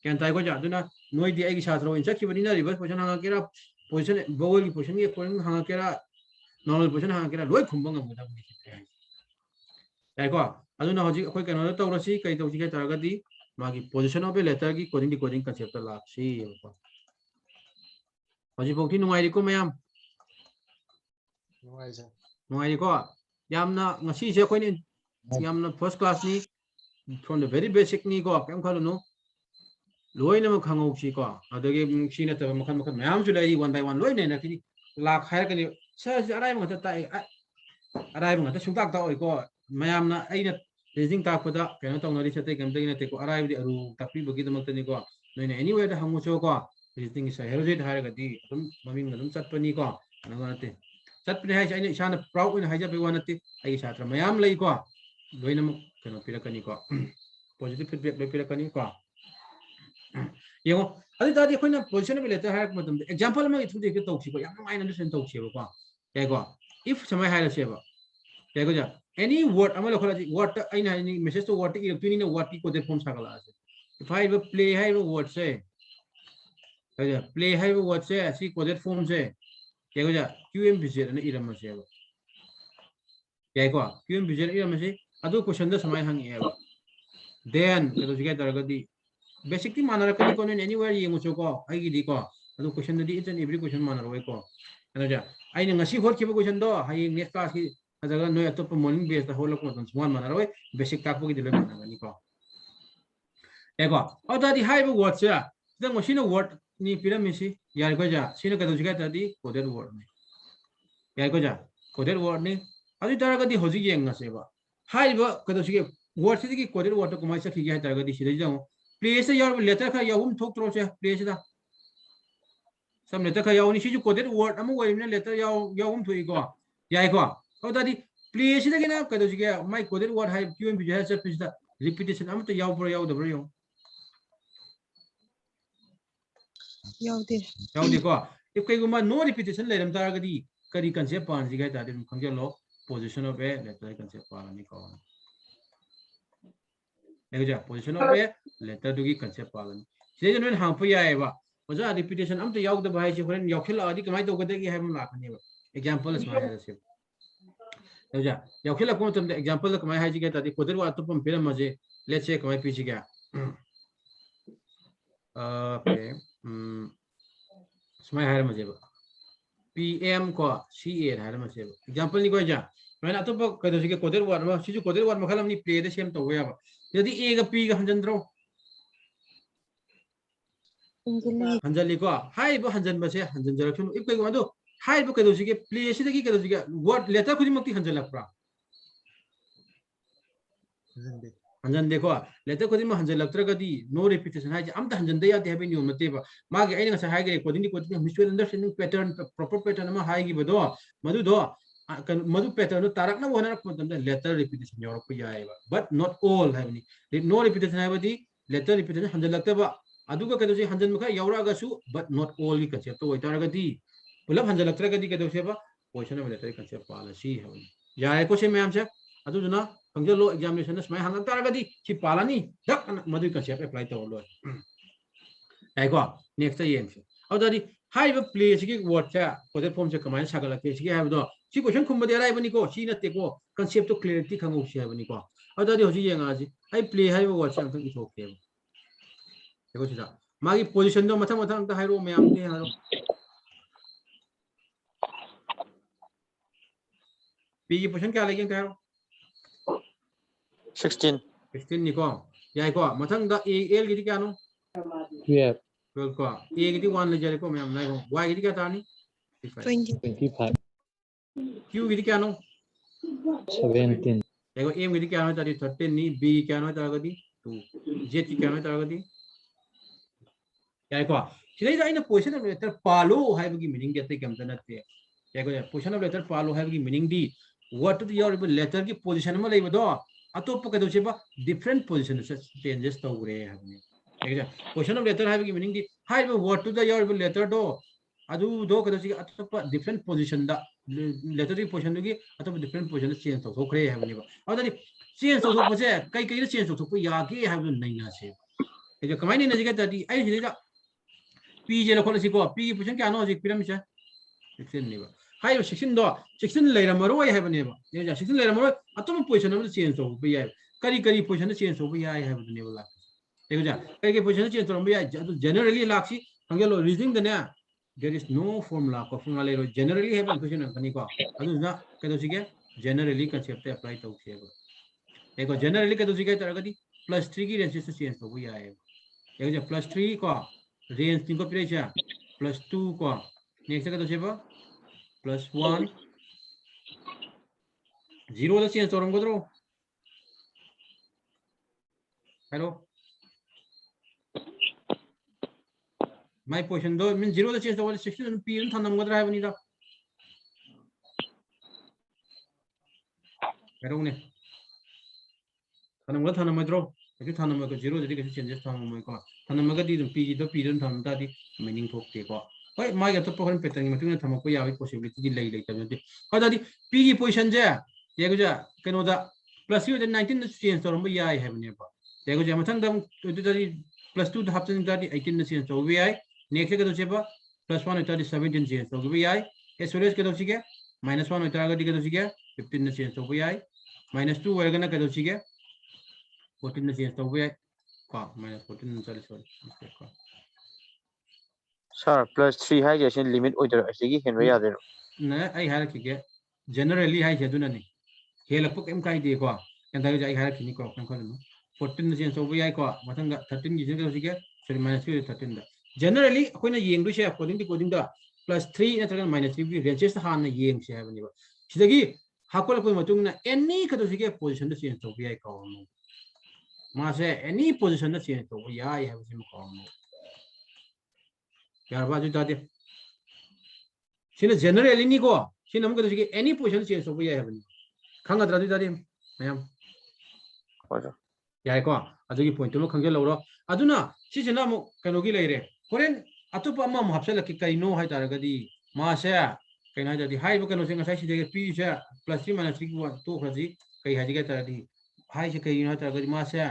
केन ताइ को जा दुना नोइ दि आइगी छात्र इन सखिबनिना रिवर्स क्वेश्चन हंगा केरा पोजीशन बवल की पोजीशन के अकॉर्डिंग हंगा केरा नॉर्मल पोजीशन हंगा केरा लोइ खुंबो ngमगदबनि याइ को अदुना हजिक अखोय केनो तौरसी कई तौसी के तरगदि मागी पोजीशन ऑफ ए लेटर की कोडिंग कंसेप्ट लाक्सी हजिक पोक्ति नुंगाइरि को मयाम नुंगाइरि को यामना ngasi je अखोय नि यामना फर्स्ट क्लास नि फ्रॉम द वेरी बेसिक नि को केम खालुनो लोइना म खंगौसी को अदगे सी नतब मखन मखन मयाम जु लैरि वन बाय वन लोइना न कि लाख हायर कनि सर अराय म त ताइ अराय म त सुताक ता ओइ को मयामना अइना रेजिंग ताकपदा केनो तौनरि सते केमतगि नते को अराय दि अरु तापि बगि दमक्तनि को नोइना एनीवेयर द हंगुचो को रेजिंग इस हेरोजेट हारगदि तुम ममिंग नदुम चटपनि को नगनते चटपनि हाइ चाहिँ इसाना प्राउड ओइन हाइजा बे वनते आई छात्र मयाम लइ को लोइनम केनो पिरकनि को पॉजिटिव फीडबैक ले पिरकनि को यंगो अदि दादि खोइना पोजीशन बे लेटर हारक मतम एग्जांपल म इथु देके तौसी को याम माइन अंडरस्टैंड तौसी को काय को इफ समय हारसेबा काय को जा any word amala khola word aina ni message to word ki tuni na word ki coded form sagala ase if I have play have word se kaja play have word se asi coded form se kya ko ja qmbz na iram se ba kya ko qmbz iram se adu question da samay hang e ba then kado jiga daragadi basic ti manara kani ko anywhere yengu so ko ai gi di ko adu question da di each and every question manara wai ko ana ja ai na ngasi hot ki question do hai next class ki अगर नोय अतोप morning base the whole को तन small मानर होय basic ताकपो की दिले मानगनी को एको अदादि हाइबो word से जं मसिनो वर्ड नि पिरामिसी यार को जा सिनो कदो जिगा तदि कोडेड वर्ड नि यार को जा कोडेड वर्ड नि अदि तरगदि होजि येंग सेबा हाइबो कदो जिगे वर्ड से की कोडेड वर्ड को माइ सखि गे तरगदि सिदि जं प्लेस यार लेटर खा याहुम थोक त्रो से प्लेस दा सम लेटर खा याउनि सिजु कोडेड वर्ड अमु वइने लेटर याहुम थोइ को याय को दादी प्लेस दगे ना कदो जिगे माय कोडेड वर्ड हाइ क्यूएम भी है पिस दा रिपीटेशन अमत याव ब्रो याव दब्रो यो Yaude. याव को इफ कई गुमा नो रिपीटेशन लेरम तारगदी करी कंसेप्ट पान जिगे तादे खंगे लो position of a letter concept पानी को एगे जा पोजीशन ऑफ ए लेटर दुगी कंसेप्ट पालन से जन हां प याएबा ओजा रिपीटेशन अमत याव द भाई से होरन यावखिल आदि कमाय तोगदगी है हम लाखनेबा एग्जांपल स्मा है से ओजा यावखिल को तम एग्जांपल कमाय है जिगे तादि कोडेड वर्ड तो पम पेर मजे लेट्स से कमाय पीछे गया ओके स्माय है मजे PM को CA है मजे एग्जांपल नि को जा मैंने तो कदो सिगे कोडेड वर्ड म सिजु कोडेड वर्ड मखलम नि प्ले दे सेम तो होया यदि A का P का हंजनद्रो हंजली को हाई बो हंजन बसे हंजन जरखनु इफ कई गदो हाई बो कदो सिगे प्ले सिदगी कदो सिगे वर्ड लेटर खुदि मक्ति हंजलक्प्रा हंजन देखो लेटर खुदि म हंजलक्त्रगदी नो रिपीटेशन हाइ अम त हंजन दे याते हैबे नियम मते बा मागे आइना ngasa हाइ गे coding mutual understanding pattern proper pattern म हाइ गी बदो मदु दो मदु पैटर्न तारकना होना मतम लेटर रिपीटेशन योरप याएबा बट नॉट ऑल हैबनी नो रिपीटेशन हैबदी लेटर रिपीटेशन हंजलक्तबा अदुगा कदो से हंजन मखा यावरागसु बट नॉट ऑल की कंसेप्ट तो होइतारगदी पुलब हंजलक्त्रगदी कदो सेबा पोजीशन ऑफ लेटर कंसेप्ट पालिसी हैबनी याए को से मैम से अदुना खंगलो एग्जामिनेशन स्माय हंग तारगदी छि पालानी दक मदु कंसेप्ट अप्लाई तो लो आइको नेक्स्ट येम से अदरी हाइब प्लेस की वर्ड से कोडेड फॉर्म से कमाय सागलके छि हैबदो छि क्वेश्चन खुम बदे राइबनी को छि नते को कंसेप्ट तो क्लियरिटी खंगौ छि हैबनी को अदरी होजि येंगा जि आई प्ले हाइब वर्ड से अंत इथोके देखो छिदा मागी पोजीशन दो मथं मथं त हाइरो मैम के हारो पी की पोजीशन क्या लेकिन कहो 16 16 निको याई को मथंग द एल गिदी क्या नो 12 12 को a की 1 ले जारे को मैम नहीं हो y की क्या तानी 20. 25 q की क्या नो 17 देखो m की क्या हो तारी 13 नी b की क्या हो तारगदी 2 z की क्या हो तारगदी क्या को सिदai da ina position of letter palo haibagi meaning de te kamta natte क्या को position of letter palo haibagi meaning di what to your letter की position ma leiba do atop ka do cheba different position changes to gre habni क्या position of letter haibagi meaning di haiba what to the your letter do adu do ka do chi atop different position da letter की position की atop different position change to khre habni ba adani change to thok pa se kai kai change to thok ya ke habu nahi na se ये कमाई नहीं नजीक है आई हिलेगा P जे लखोल सिको P की position क्या no हजिक पिरम से 16 नेबा हाई 16 दो 16 लेरमरो है बनेबा ये 16 लेरमरो अतम पोजीशन में चेंज हो बे याय करी करी पोजीशन चेंज हो बे याय है बनेबा ला देखो जा कई के पोजीशन चेंज हो बे याय जनरली लाक्सी हंगेलो रीजनिंग दने देयर इज नो फॉर्मूला को फॉर्मूला लेरो जनरली है बन पोजीशन कनी को अदु ना कदो सिगे जनरली कांसेप्ट अप्लाई तो छेबा देखो जनरली कदो सिगे तरगदी +3 की रेंज से चेंज हो बे याय देखो जा +3 को रेंज तीन को पिरेचा +2 को नेक्स्ट का तो सेबा +1 0 दा चेंज तोरम गोद्रो हेलो माय पोजीशन दो मीन 0 दा चेंज तो 16 पी न थानम गोद्रा है बनीदा हेलो ने थानम मद्रो ऐसे थानम को 0 जदी के चेंजेस थानम को थानम का दी पी दो पी दन थानम ता दी मीनिंग थोकते को भाई माय तो पहन पैटर्न में तुने थमको यावे पॉसिबिलिटी दी लई तबे अदादी पी की पोजीशन जे येगो जा कनो दा प्लस यू 19 दा चेंज तोरम याय है बने बा येगो जा मथंग दम +2 दा हाप्सन दा 18 दा चेंज तो वे याय नेक्स्ट के तो चेबा +1 दा 17 चेंज तो वे याय एस वेल एस के तो सिगे -1 दा गा दी के तो सिगे 15 दा चेंज तो वे याय -2 वर्गना के तो सिगे 14 दा चेंज तो वे याय का -14 चल सॉरी का सर +3 है जैसे लिमिट ओइदर असिगी हेनबा यादे ना आई हार के जनरली हाई है दुना नहीं हेलप केम काई दे को एंदा जाई हार किनी को कम खनु 14 चेंज हो याई को मथंग 13 की जे सिगे सॉरी -13 दा जनरली अखोइना येंग दुसे अकॉर्डिंग टू कोडिंग दा +3 नत्रगा -3 की रेंजेस हान येंग से है बनिबा सिदगी हाकोल को मतुंग ना एनी खदो सिगे पोजीशन दा चेंज हो याई को मासे एनी पोजीशन दा चेंज हो याई है बसिम को यार बाजू दादे सिने जनरली नी को सिने हम कदो एनी पोजीशन चेंज हो याय हबनी खंगद्रा दु दादे मैम होजो याय को अदुगी पॉइंट लो खंगे लौरो अदुना सिजना मु कनोगी लेरे होरेन अतुप अमा हबसल के कइनो हाय तारगदी मासे कइना जदी हाय बकनो सिंग साइ सिदे पी से +3 -3 की 1 तो खजी कइ हाजी के तारदी हाय से कइनो हाय तारगदी मासे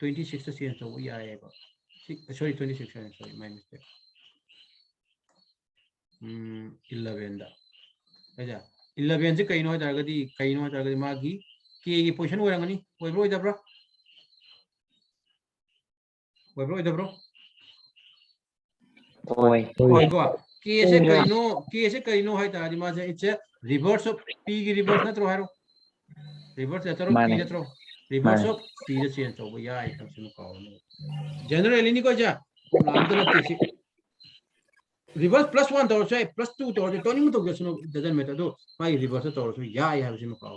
26 से चेंज हो याय बा सॉरी 26 सॉरी माय मिस्टेक 11 दा ऐजा 11 से कइनो तारगदी मागी के की पोजीशन ओरंगनी ओइब्रो इदब्रो ओय ओइ को के से कइनो हाय तारदी मा से इट्स रिवर्स ऑफ पी की रिवर्स नत्रो हारो रिवर्स नत्रो पी नत्रो रिवर्स ऑफ पी द चेंज हो याय कंसिन को जनरली नी को जा लांत नत्ते सी रिवर्स +1 तो से +2 तो टर्निंग तो गेसनो डजंट मैटर दो माय रिवर्स तो सो या है बसिम को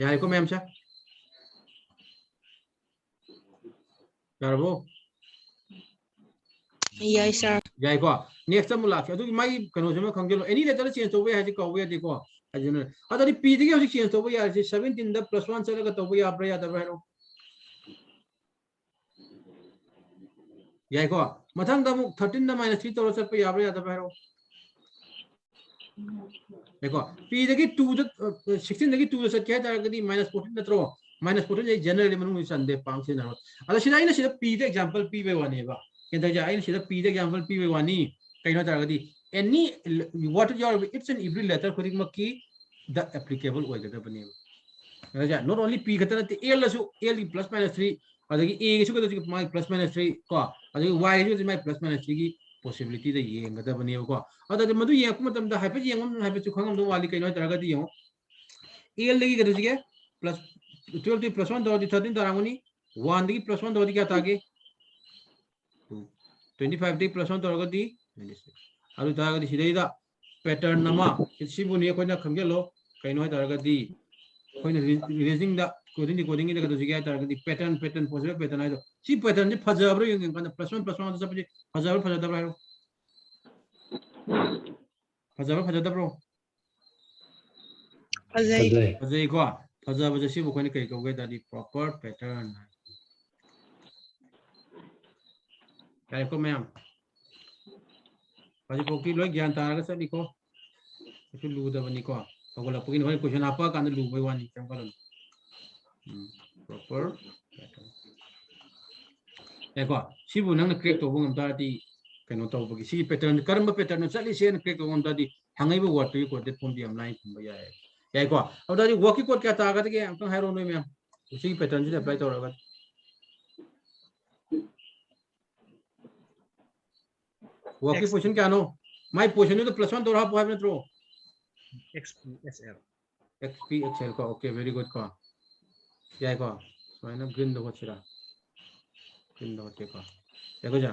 या को मैम से यारबो Yes, sir. या को नेक्स्ट मुला के अदु माय कनो से खंगेलो एनी लेटर चेंज तो वे है को वे देखो अजन अदि पी दिगे हो चेंज तो वे या 17 द +1 से लगा तो वे आप या दबरो या को मथंग द 13 द -3 तो से पे या दबरो देखो पी दगी 2 द 16 दगी 2 से के तारगदी -14 नत्रो -14 जे जनरली मनु संदे पांग से नरो अदा सिनाइना सिदा पी द एग्जांपल पी वे वाने बा केदा जा आइन सिदा पी द एग्जांपल पी वे वानी कइनो तारगदी any what is your it's N every letter खुदिक मकी द एप्लीकेबल ओइगदा बने राजा नॉट ओनली पी खतन ते एल लसु एल +-3 अदगी ए सु कदो माय +-3 को अदगी वाई सु माय +-3 की possibility द येंगदा बने को अदगी मदु येंग को मतम द हाइपे येंगम हाइपे चु खंगम दो वाली कइनो तारगदी यो एल दगी कदो सिगे +12 दी +1 दो दी 13 तारांगनी 1 दगी +1 दो दी क्या तागे 25 ꯗꯤ +1 ꯇꯧꯔꯒꯗꯤ 26 ꯑꯗꯨ ꯇꯥꯔꯒꯗꯤ ꯁꯤꯗꯩꯗ pattern ꯑꯃ ꯁꯤꯕꯨꯅꯤ ꯑꯩꯈꯣꯏꯅ ꯈꯪꯖꯜꯂꯣ ꯀꯩꯅꯣ ꯍꯥꯏꯇꯥꯔꯒꯗꯤ ꯑꯩꯈꯣꯏꯅ ꯔꯤꯖꯅꯤꯡꯗ ꯀꯣꯗꯤꯡꯒꯤꯗ ꯀꯩꯗꯧꯁꯤꯒꯦ ꯍꯥꯏꯇꯥꯔꯒꯗꯤ pattern possible pattern ꯍꯥꯏꯗꯣ ꯁꯤ pattern ꯁꯤ ꯐꯖꯕ꯭ꯔꯥ ꯌꯦꯡꯒꯦ ꯀꯥꯟꯗ +1 +1 ꯆꯠꯄꯁꯤ ꯐꯖꯕ꯭ꯔꯥ ꯐꯖꯗꯕ꯭ꯔꯥ ꯍꯥꯏꯔꯣ ꯐꯖꯕ꯭ꯔꯥ ꯐꯖꯗꯕ꯭ꯔꯣ Fazay. ꯐꯖꯩꯀꯣ ꯐꯖꯕꯁꯦ ꯁꯤꯕꯨ ꯑꯩꯈꯣꯏꯅ ꯀꯩ ꯀꯧꯒꯦ ꯍꯥꯏꯇꯥꯔꯗꯤ proper pattern ꯌꯥꯏꯀꯣ ꯃꯌꯥꯝ ꯍꯧꯖꯤꯛꯐꯥꯎꯗꯤ ꯂꯣꯏ ꯒ꯭ꯌꯥꯟ ꯇꯥꯔꯒ ꯆꯠꯂꯤꯀꯣ ꯀꯩꯁꯨ ꯂꯨꯗꯕꯅꯤꯀꯣ ꯍꯧꯒꯠꯂꯛꯄꯒꯤꯅꯤ ꯍꯣꯔꯦꯟ ꯀꯣꯏꯁꯟ ꯍꯥꯞꯄꯛꯑꯀꯥꯟꯗ ꯂꯨꯕꯩ ꯋꯥꯅꯤ ꯀꯩꯝ ꯈꯜꯂꯨꯅꯨ proper pattern ꯌꯥꯏꯀꯣ ꯁꯤꯕꯨ ꯅꯪꯅ ꯀ꯭ꯔꯦꯛ ꯇꯧꯕ ꯉꯝ ꯇꯥꯔꯗꯤ ꯀꯩꯅꯣ ꯇꯧꯕꯒꯤ ꯁꯤꯒꯤ ꯄꯦꯇꯔꯟ ꯀꯔꯝꯕ ꯄꯦꯇꯔꯟ ꯆꯠꯂꯤꯁꯦꯅ ꯀ꯭ꯔꯦꯛ ꯇꯧꯕ ꯉꯝ ꯇꯥꯔꯗꯤ ꯍꯪꯉꯛꯏꯕ ꯋꯥꯔꯗꯇꯨꯒꯤ ꯀꯣꯗꯦꯠ ꯐꯣꯝꯗꯤ ꯌꯥꯝ ꯂꯥꯏꯅ ꯈꯨꯝꯕ ꯌꯥꯏ ꯌꯥꯏꯀꯣ ꯑꯗꯨꯗꯤ ꯋꯥꯔꯛꯀꯤ ꯀꯣꯗ ꯀꯌꯥ ꯇꯥꯒꯗꯒꯦ ꯑꯝꯇꯪ ꯍꯥꯏꯔꯛꯑꯣ ꯅꯣꯏ ꯃꯌꯥꯝ ꯁꯤꯒꯤ ꯄꯦꯇꯔꯟꯁꯤꯗ ꯑꯦꯄ꯭ꯂꯥꯏ ꯇꯧꯔꯒ ꯋꯥꯔꯛꯀꯤ ꯄꯣꯖꯤꯁꯟ ꯀꯌꯥꯅꯣ ꯃꯥꯏ ꯄꯣꯖꯤꯁꯟꯗꯨꯗ +1 ꯇꯧꯔ ꯍꯥꯞꯄꯨ ꯍꯥꯏꯕ ꯅꯠꯇ꯭ꯔꯣ XPSL. XP XL को ओके वेरी गुड को क्या है को सुना ग्रीन दो चिरा ग्रीन दो चे को देखो जा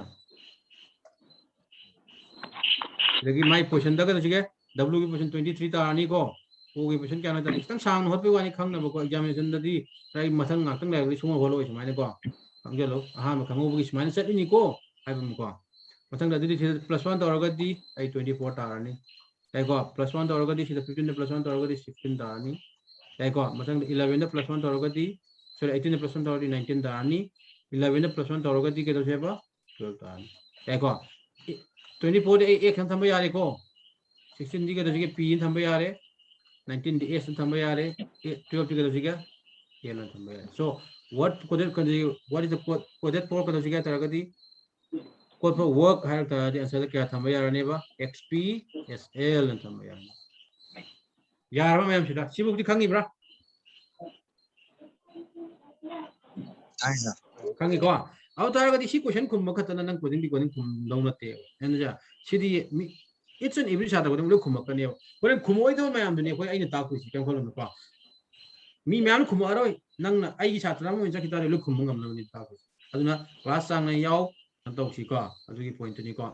देखिए माय पोजीशन दा का चिके W की पोजीशन 23 तारानी को O की पोजीशन क्या ना तारी तंग सांग होत पे वानी खंग ना को एग्जामिनेशन दा दी राई मथंग ngakang lai सुमा होलो इस माने को खंग लो aha ma खंगो बगी माने सेट नि को हाय बम को मथंग दा दी +1 तौरगा दी आई 24 तारानी देखो +1 तौरगा दी 15 +1 तौरगा दी 16 तारानी देखो मथंग 11 +1 तौरगा दी सॉरी 18 +1 तौरगा दी 19 तारानी 11 +1 तौरगा दी के तो सेबा 12 तारानी देखो 24 दे एक थंबा यारे को 16 दी के तो सिगे p थंबा यारे 19 दी s थंबा यारे 12 दी के तो सिगे ये ना थंबा यारे so what coded what is the coded for के तो सिगे तरगदी code for work है तरगदी आंसर क्या थंबा यारे ने बा xp sl ना थंबा यारे यार मैम सिदा सिबुक दी खंगी ब्रा Aisa. खंगी को अब तरगदी सी क्वेश्चन खुम खतना नंग कोडिंग खुम दौनते है ना जा सिदी इट्स एन एवरी सादा को खुमकने होरेन खुमोइदो मैम दुने कोई आइना ताकुसी केम खलनु को मी मैम खुमारोय नंगना आइगी सात्रा मो इंचा कितारे लो खुम ngam na ताकुसी अदुना क्लास सांगना याव तौसी को अदुगी पॉइंट नि को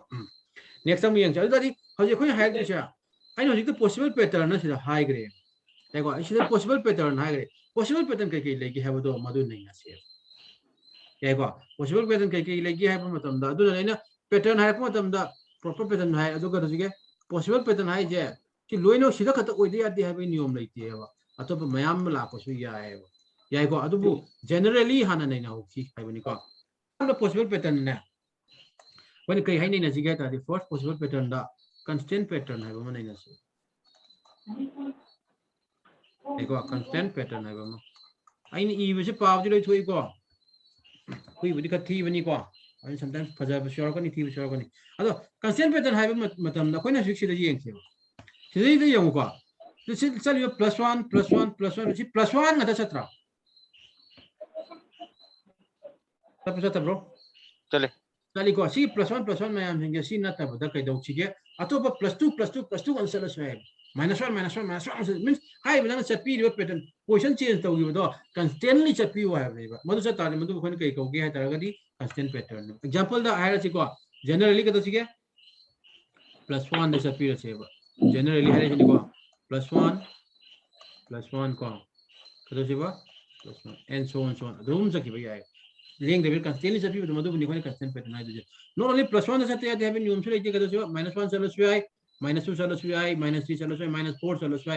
नेक्स्ट टाइम यंग अदुदी हजे खोय हाइक दिसा आइनो हजिक पॉसिबल पैटर्न ना सिदा हाइग्रे देखो इसिदा पॉसिबल पैटर्न हाइग्रे पॉसिबल पैटर्न कई कई लेगी हैबदो मदु नहीं आसे देखो पॉसिबल पैटर्न कई कई लेगी हैब मतमदा अदुना लेना पैटर्न हाइक मतमदा प्रॉपर पैटर्न हाइ अदुगा दसिगे पॉसिबल पैटर्न हाइ जे कि लोइनो सिदा खत ओइदे यादे हाइबे नियम लेते हैबा अतोप मयाम लापसु याएबा याइको अदुबु जनरली हाना नैना होखि हाइबनि को पॉसिबल पैटर्न ने when kai hai na siga ta the first possible pattern da constant pattern hai ba na si eko constant pattern hai ba ma ai ni bi se paw ji loi thui ko hui bu di ka thi bani ko ai sometimes phaja ba sure ko ni thi ba sure ko ni ado constant pattern hai ba matam da koi na sik si da yeng se si da yeng ko this is tell you +1 +1 +1 si +1 ngata chatra ta bro चले चली को सी +1 ma'am सिंगे सी नता बदा कई दौ छिगे अतोप +2 answer से -1 means high बना चपी रो pattern position change तौ गिबदो कंस्टेंटली चपी हो है बा मदु च ताले मदु खन कई कौगे है तरगदी कंस्टेंट पैटर्न एग्जांपल दा हायर छिको जनरली कतो छिगे +1 दे चपी रो छेबा जनरली हारे छिको +1 को कतो छिबा +1 एंड सो ऑन रूम चकिबा याय लिंक देबे कंस्टेंटली चपी बदु मदु नि खन कंस्टेंट पैटर्न हाइ दे not only +1 द सत्य याद है नियम से लेके कतो छिबा -1 चलो छिबा -2 चलो छिबा -3 चलो छिबा -4 चलो छिबा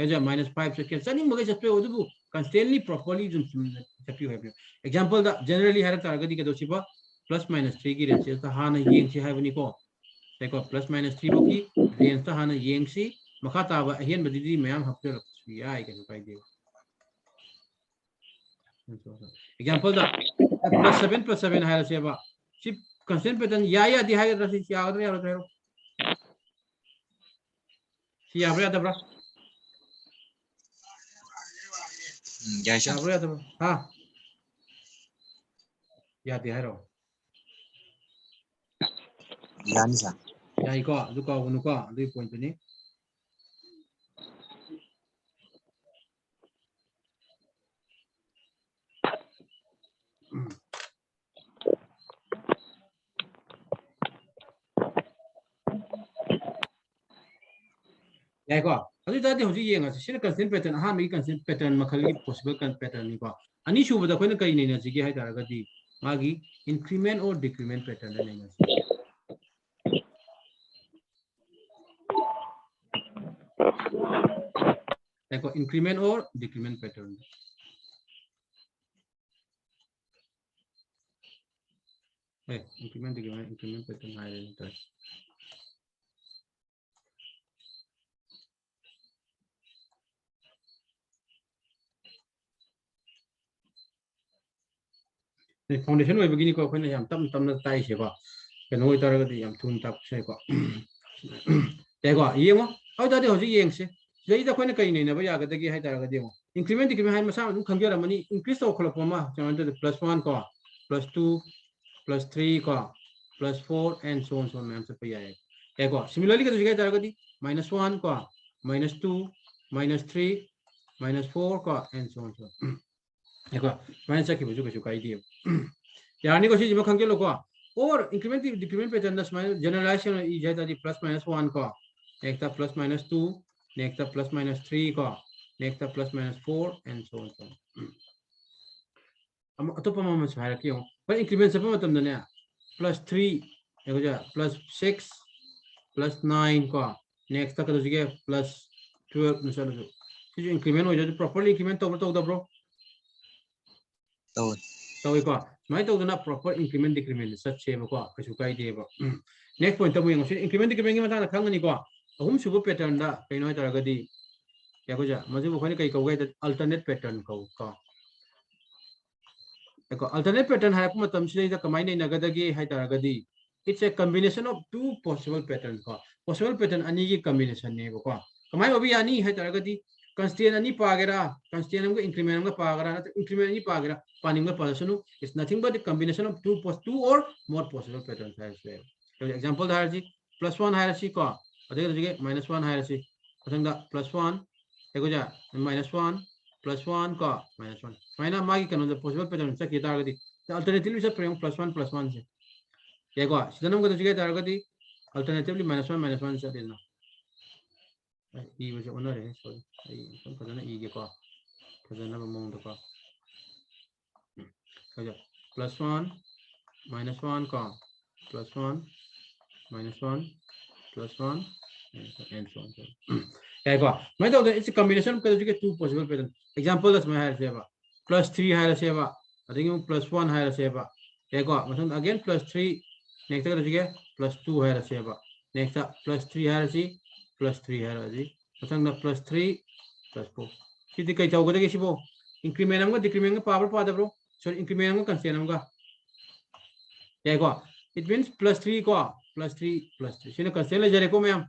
एजा -5 से के सनी मगे चपे ओदु कंस्टेंटली प्रॉपर्ली जुम चपी है एग्जांपल द जनरली हारे तारगदी कतो छिबा +-3 की रेंज ता हाना येंग छि हाइबनि को देखो +-3 बो की रेंज ता हाना येंग छि मखा ताबा अहेन बदिदी मयाम हफ्ते रखसु याय के काई दे एग्जांपल द +7 हारे सेबा छि कंस्टेंट पैटर्न या दी हाइर रसी याद रे यार सी याबरा दबरा Yaisa. याबरा दबरा हां या दी हाइरो Yanisa. याई को दु को नु को दु पॉइंट नि याको अदु दादी होजि येंगा सिना कंस्टेंट पैटर्न हा मी कंस्टेंट पैटर्न मखलगी पॉसिबल पैटर्न नि को अनि सुबदा कोइन कई नै नजिगे हाय तारगदी मागी इंक्रीमेंट और डिक्रीमेंट पैटर्न नै नसि याको increment or decrement pattern increment decrement pattern हाय तो फाउंडेशन होय बगिनी को खोने याम तम तम ताई से को कनो होय तारगदी याम थुन ताप से को देखो येंगो औ दादी होजि येंगसे जई दा खोने कई नै नबा यागदगी हाय तारगदी येंगो इंक्रीमेंट डिक्रीमेंट हाय मसा अदुम खंगेरा मनी इंक्रीज तो खलपमा जमन तो +1 को +2 +3 को +4 एंड सो ऑन मैम से पया है देखो सिमिलरली कदो जिगे तारगदी -1 को -2 -3 -4 को एंड सो ऑन देखो माइनस की बुझु कछु काई दिए यानी को सिज खंगे लो को और इंक्रीमेंट डिक्रीमेंट पैटर्न दस माइनस जनरलाइजेशन ई जेता दी +-1 को नेक्स्ट +-2 नेक्स्ट +-3 को नेक्स्ट +-4 एंड सो ऑन हम अतोप मम से हायर कियो पर इंक्रीमेंट सब मतम दने +3 देखो जा +6 +9 को नेक्स्ट तक दोगे +12 नसलो सिज इंक्रीमेंट हो जाए प्रॉपर्ली इंक्रीमेंट तो ब्रो तो इको माइ तो ना प्रॉपर इंक्रीमेंट डिक्रीमेंट सच्चे बको कछु काई देबो नेक्स्ट पॉइंट तब यंग इंक्रीमेंट डिक्रीमेंट की मताना खंगनी को अहुम सुबो पैटर्न दा कइनो है तरगदी याको जा मजु बखोनी कई कौगे अल्टरनेट पैटर्न को एको अल्टरनेट पैटर्न है मतम से दा कमाई नै नगदगी है तरगदी it's a combination of two possible pattern को पॉसिबल पैटर्न अनि की कॉम्बिनेशन ने बको कमाई ओबी यानी है तरगदी कंस्टेंट अनि पागेरा कंस्टेंट हमको इंक्रीमेंट हमको पागेरा ना इंक्रीमेंट अनि पागेरा पानिंग में पासनु is nothing but the combination of two or more possible patterns है इसलिए तो एग्जांपल धार जी +1 है रसी को अदे जगह -1 है रसी पसंद +1 देखो जा -1 +1 को -1 माइना मागी कनो द पॉसिबल पैटर्न से केता गदी अल्टरनेटिवली से प्रयोग +1 से देखो सिदनम को जगह तारगदी अल्टरनेटिवली -1 से देना ई वजह ओनर है सॉरी आई सम फजना ई के को फजना बमों तो को अच्छा +1 -1 का +1 -1 +1 एंड सो ऑन क्या को मैं तो इट्स कॉम्बिनेशन कर जो के टू पॉसिबल पैटर्न एग्जांपल दस में है सेवा +3 है सेवा अदिंग +1 है सेवा क्या को मतलब अगेन +3 नेक्स्ट कर जो के +2 है सेवा नेक्स्ट +3 है सी +3 है जी मतलब +3 +4 सिदि कई चाव गदे सिबो इंक्रीमेंट हमको डिक्रीमेंट का पावर पा दब्रो सॉरी इंक्रीमेंट हमको कंस्टेंट हमको क्या को इट मींस +3 को +3 सिने कंस्टेंट ले जरे को मैम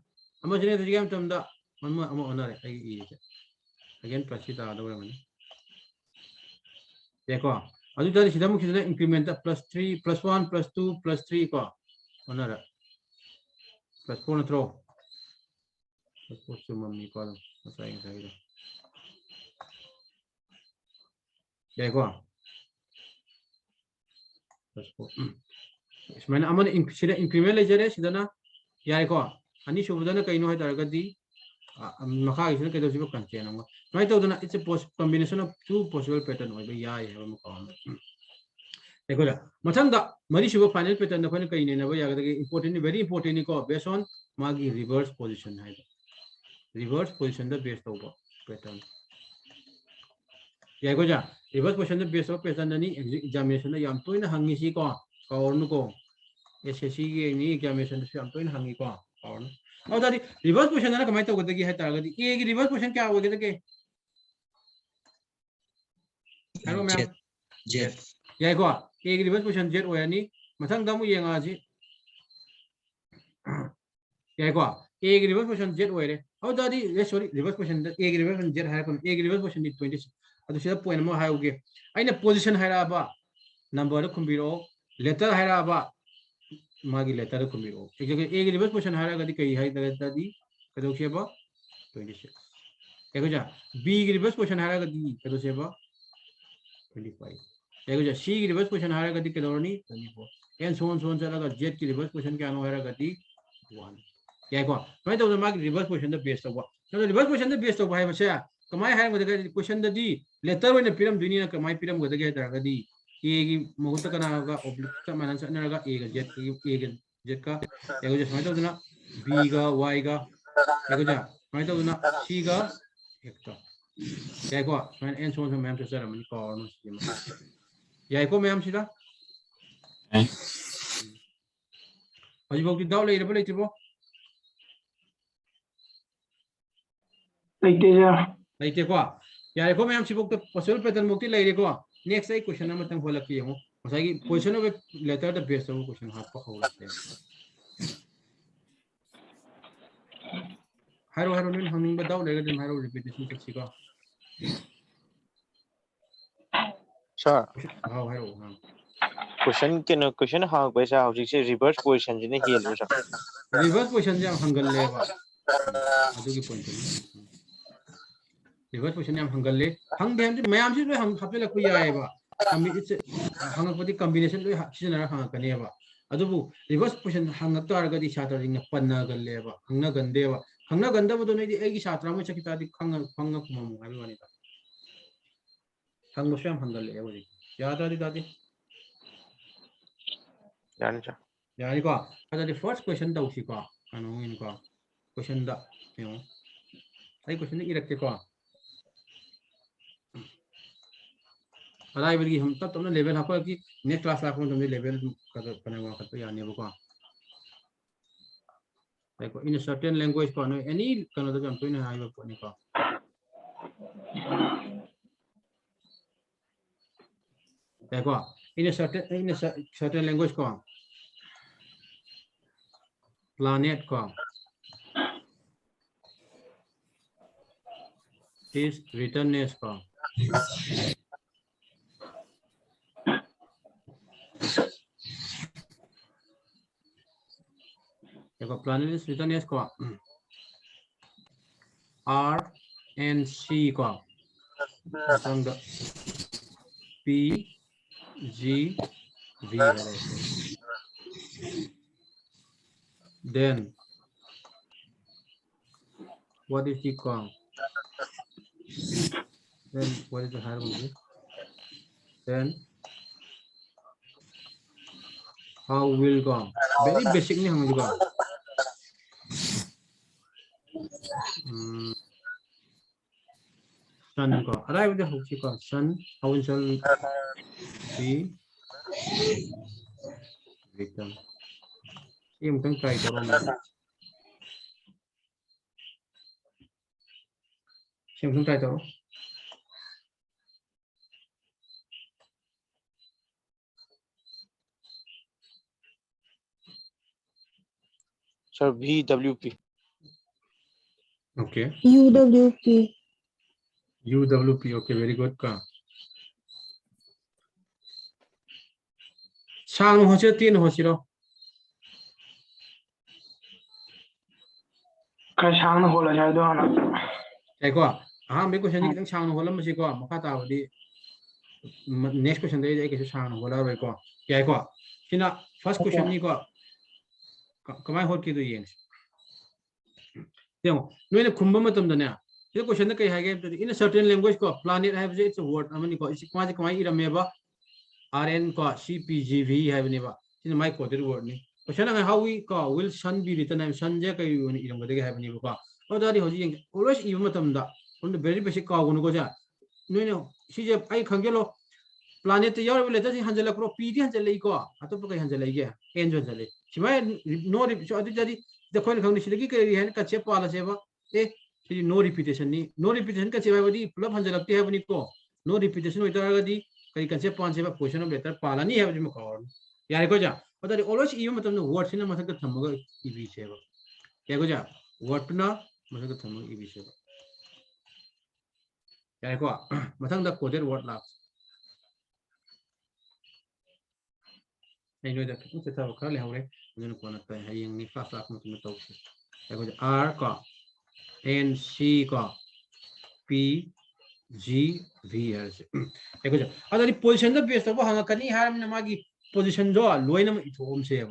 हम सिने तो हम तमदा हम ओनर है ई अगेन +3 ता दो मैंने देखो अदु दादी सिदा मुख सिदा इंक्रीमेंट +3 +1 +2 +3 को ओनर +4 न थ्रो +4 मम्मी को मसाई सही देखो इसमें अमन सिदा इंक्रीमेंट ले जरे सिदा ना यार को अनि सुबदना कइनो है तरगदी मखा इसने कदो सिबो कंस्टेंट हम माइ तो दना it's a combination of two possible pattern होय बे याय है हम को देखो ला मथंग दा मरी सिबो फाइनल पैटर्न द कोन कइने ना बे यागदगी इंपोर्टेंट वेरी इंपोर्टेंट को बेस्ड ऑन मागी रिवर्स पोजीशन है रिवर्स पोजीशन द बेस्ड ऑफ पैटर्न यागो जा रिवर्स पोजीशन द बेस्ड ऑफ पैटर्न नि एग्जामिनेशन द याम तोइना हंगी सी को काउरनु को एसएससी के नि एग्जामिनेशन से याम तोइना हंगी को काउरनु और दादी रिवर्स पोजीशन ना कमाई तो गदगी है तारगदी ए की रिवर्स पोजीशन क्या होगे के हेलो मैम जेड यागो ए की रिवर्स पोजीशन जेड ओयानी मथंग दमु येंगा जी यागो ए की रिवर्स पोजीशन जेड ओयरे और दादी ये सॉरी रिवर्स पोजीशन ए की रिवर्स पोजीशन जेड है कोन ए की रिवर्स पोजीशन 26 अदु सिदा पॉइंट म हायोगे आइना पोजीशन हायराबा नंबर खुंबिरो लेटर हायराबा मागी लेटर खुंबिरो ए की रिवर्स पोजीशन हायरागदी कई हाय दादी कदो सेबा 26 देखो जा बी की रिवर्स पोजीशन हायरागदी कदो सेबा 25 देखो जा सी की रिवर्स पोजीशन हायरागदी कदोनी 24 एंड सो ऑन चलागा जेड की रिवर्स पोजीशन क्या नो हायरागदी 1 याको मैं तो मागी रिवर्स पोजीशन द बेस तब तो रिवर्स पोजीशन द बेस तब है बसे कमाई है मदे क्वेश्चन ददी लेटर होने पिरम दुनी ना कमाई पिरम गदगे दरगदी ए की मुहूर्त कना का ऑब्लिक का मानन सनरगा ए का जेट का याको जस मैं तो ना बी का वाई का याको जा मैं तो ना सी का एक का याको मैं एन सोन मैम से सर मन कॉर्न याको मैम सिदा अजी बोकी दाव ले रे लेतिबो लेते को यारे को मैम सिबोक तो पॉसिबल पैटर्न मुक्ति ले रे को नेक्स्ट आई क्वेश्चन नंबर तंग होलक की हो मसाई position of letter the best of question हाथ को होलक हारो हारो ने हम बताओ लेगा दिन हारो रिपीटेशन तक सीखा सर हां हारो हां क्वेश्चन हाँ पैसा हौजिक से रिवर्स पोजीशन जिने हेलो सर रिवर्स पोजीशन जे हंगल लेबा अदुगी पॉइंट रिवर्स पोजीशन हम हंगल ले हंग देम मैम से हम हपे लक याएबा हम इट्स हंगपति कॉम्बिनेशन लो सिजना हंग कनेबा अदुबु रिवर्स पोजीशन हंग तारगदी छात्र जिंग पन्ना गल्लेबा हंगना गंदेबा हंगना गंदबदो नैदि एगी छात्र म चकितादि खंग फंग कुममु हाबि वानिता हंग स्वयं हंगल ले वदि याद आदि दादी जान सर यानी को अदि फर्स्ट क्वेश्चन दउसी को अनु इन को क्वेश्चन दा यो आई क्वेश्चन इरक्ते को अदाई बगी हम तब तुमने लेवल हाको कि नेक्स्ट क्लास लाखों तुमने लेवल करने वाला करते यानी वो को देखो इन सर्टेन लैंग्वेज को नो एनी कनो तो हम तो इन हाई को नहीं को देखो इन सर्टेन लैंग्वेज को planet को is written as को देखो planet is written as को R and C को संग P G V then what is the com then what is the harmony then how will come very basic ni hang juga sun ko arai udah hoki ko sun how shall be written ये मत try करो मैं simple try करो sir VWP okay UWP okay very good का सांग हो से तीन हो सिरो सांग होला जाय दो ना देखो हां मे क्वेश्चन की सांग होला मसे को मखा ताबदी नेक्स्ट क्वेश्चन दे जे के सांग होला रे को क्या है को सिना फर्स्ट क्वेश्चन नि को कमाय होत की दो ये देखो नोने खुंबा मतम दने ये क्वेश्चन कई हागे इन सर्टेन लैंग्वेज को प्लैनेट है इट्स अ वर्ड अमनि को इस कमाय कमाय इरमेबा RN को CPGV है बनेबा सिना माय कोडेड वर्ड नि क्वेश्चन है हाउ वी को विल सन बी रिटन है सन जे कई यूनि इरम गदे है बनेबा को ओदारी होजी ऑलवेज इव मतम दा on the very basic का गुण को जा नोने सिजे आई खंगेलो प्लैनेट यार लेटर से हंजल प्रो पीडी हंजल को अतोप कई हंजल गे एन जो हंजल सिमाय नो रिपीट अदि जदी देखो खंगनि सिदगी कई है कचे पाला सेबा ए सि नो रिपीटेशन कचे बादी पुलब हंजलक्ति है बनी को नो रिपीटेशन होइदागदी कई कचे पान सेबा क्वेश्चन ऑफ लेटर पालानी है बजम को यारे को जा अदि ऑलवेज इव मतलब वर्ड सिना मथक थमगा इबी सेबा या को जा वर्ड ना मथक थमगा इबी सेबा यारे को मथंग द कोडेड वर्ड ला नहीं दा कितने था खा ले हवरे जन को न त है यंग नि क्लास क्लास में तो या को R का N C का P G V है से या को अदि पोजीशन द बेस तो हंग कनी हार में मागी पोजीशन जो लोइन में इथोम से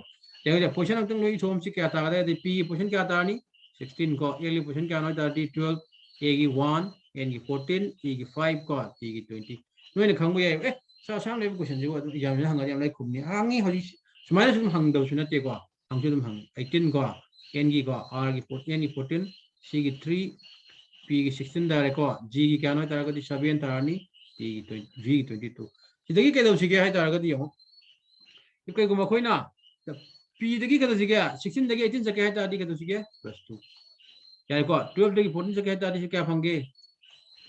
देखो पोजीशन अंतंग लोई सोम से क्या तागा दे p पोजीशन क्या तानी 16 को a की पोजीशन क्या नोय तादी 12 a की 1 n की 14 e की 5 को t की 20 नोय ने खंगबो याय ए सा सा ले पोजीशन जो एग्जाम में हंगा याम लाइ खुमनी हांगी होजी सुमाइना सुम हंग दो सुनते को हंग सुम हंग 18 को n की को r की 14 n की 14 c की 3 p की 16 दारे को g की क्या नोय तागा दी 7 तारानी t की 20 v की 22 सिदगी के दो सिगे हाय तागा दी हो इके गुमा खोइना p दगी के दो सिगे 16 दगी 18 सके हाय तादी के दो सिगे +2 यानी को 12 दगी 14 सके हाय तादी क्या फंगे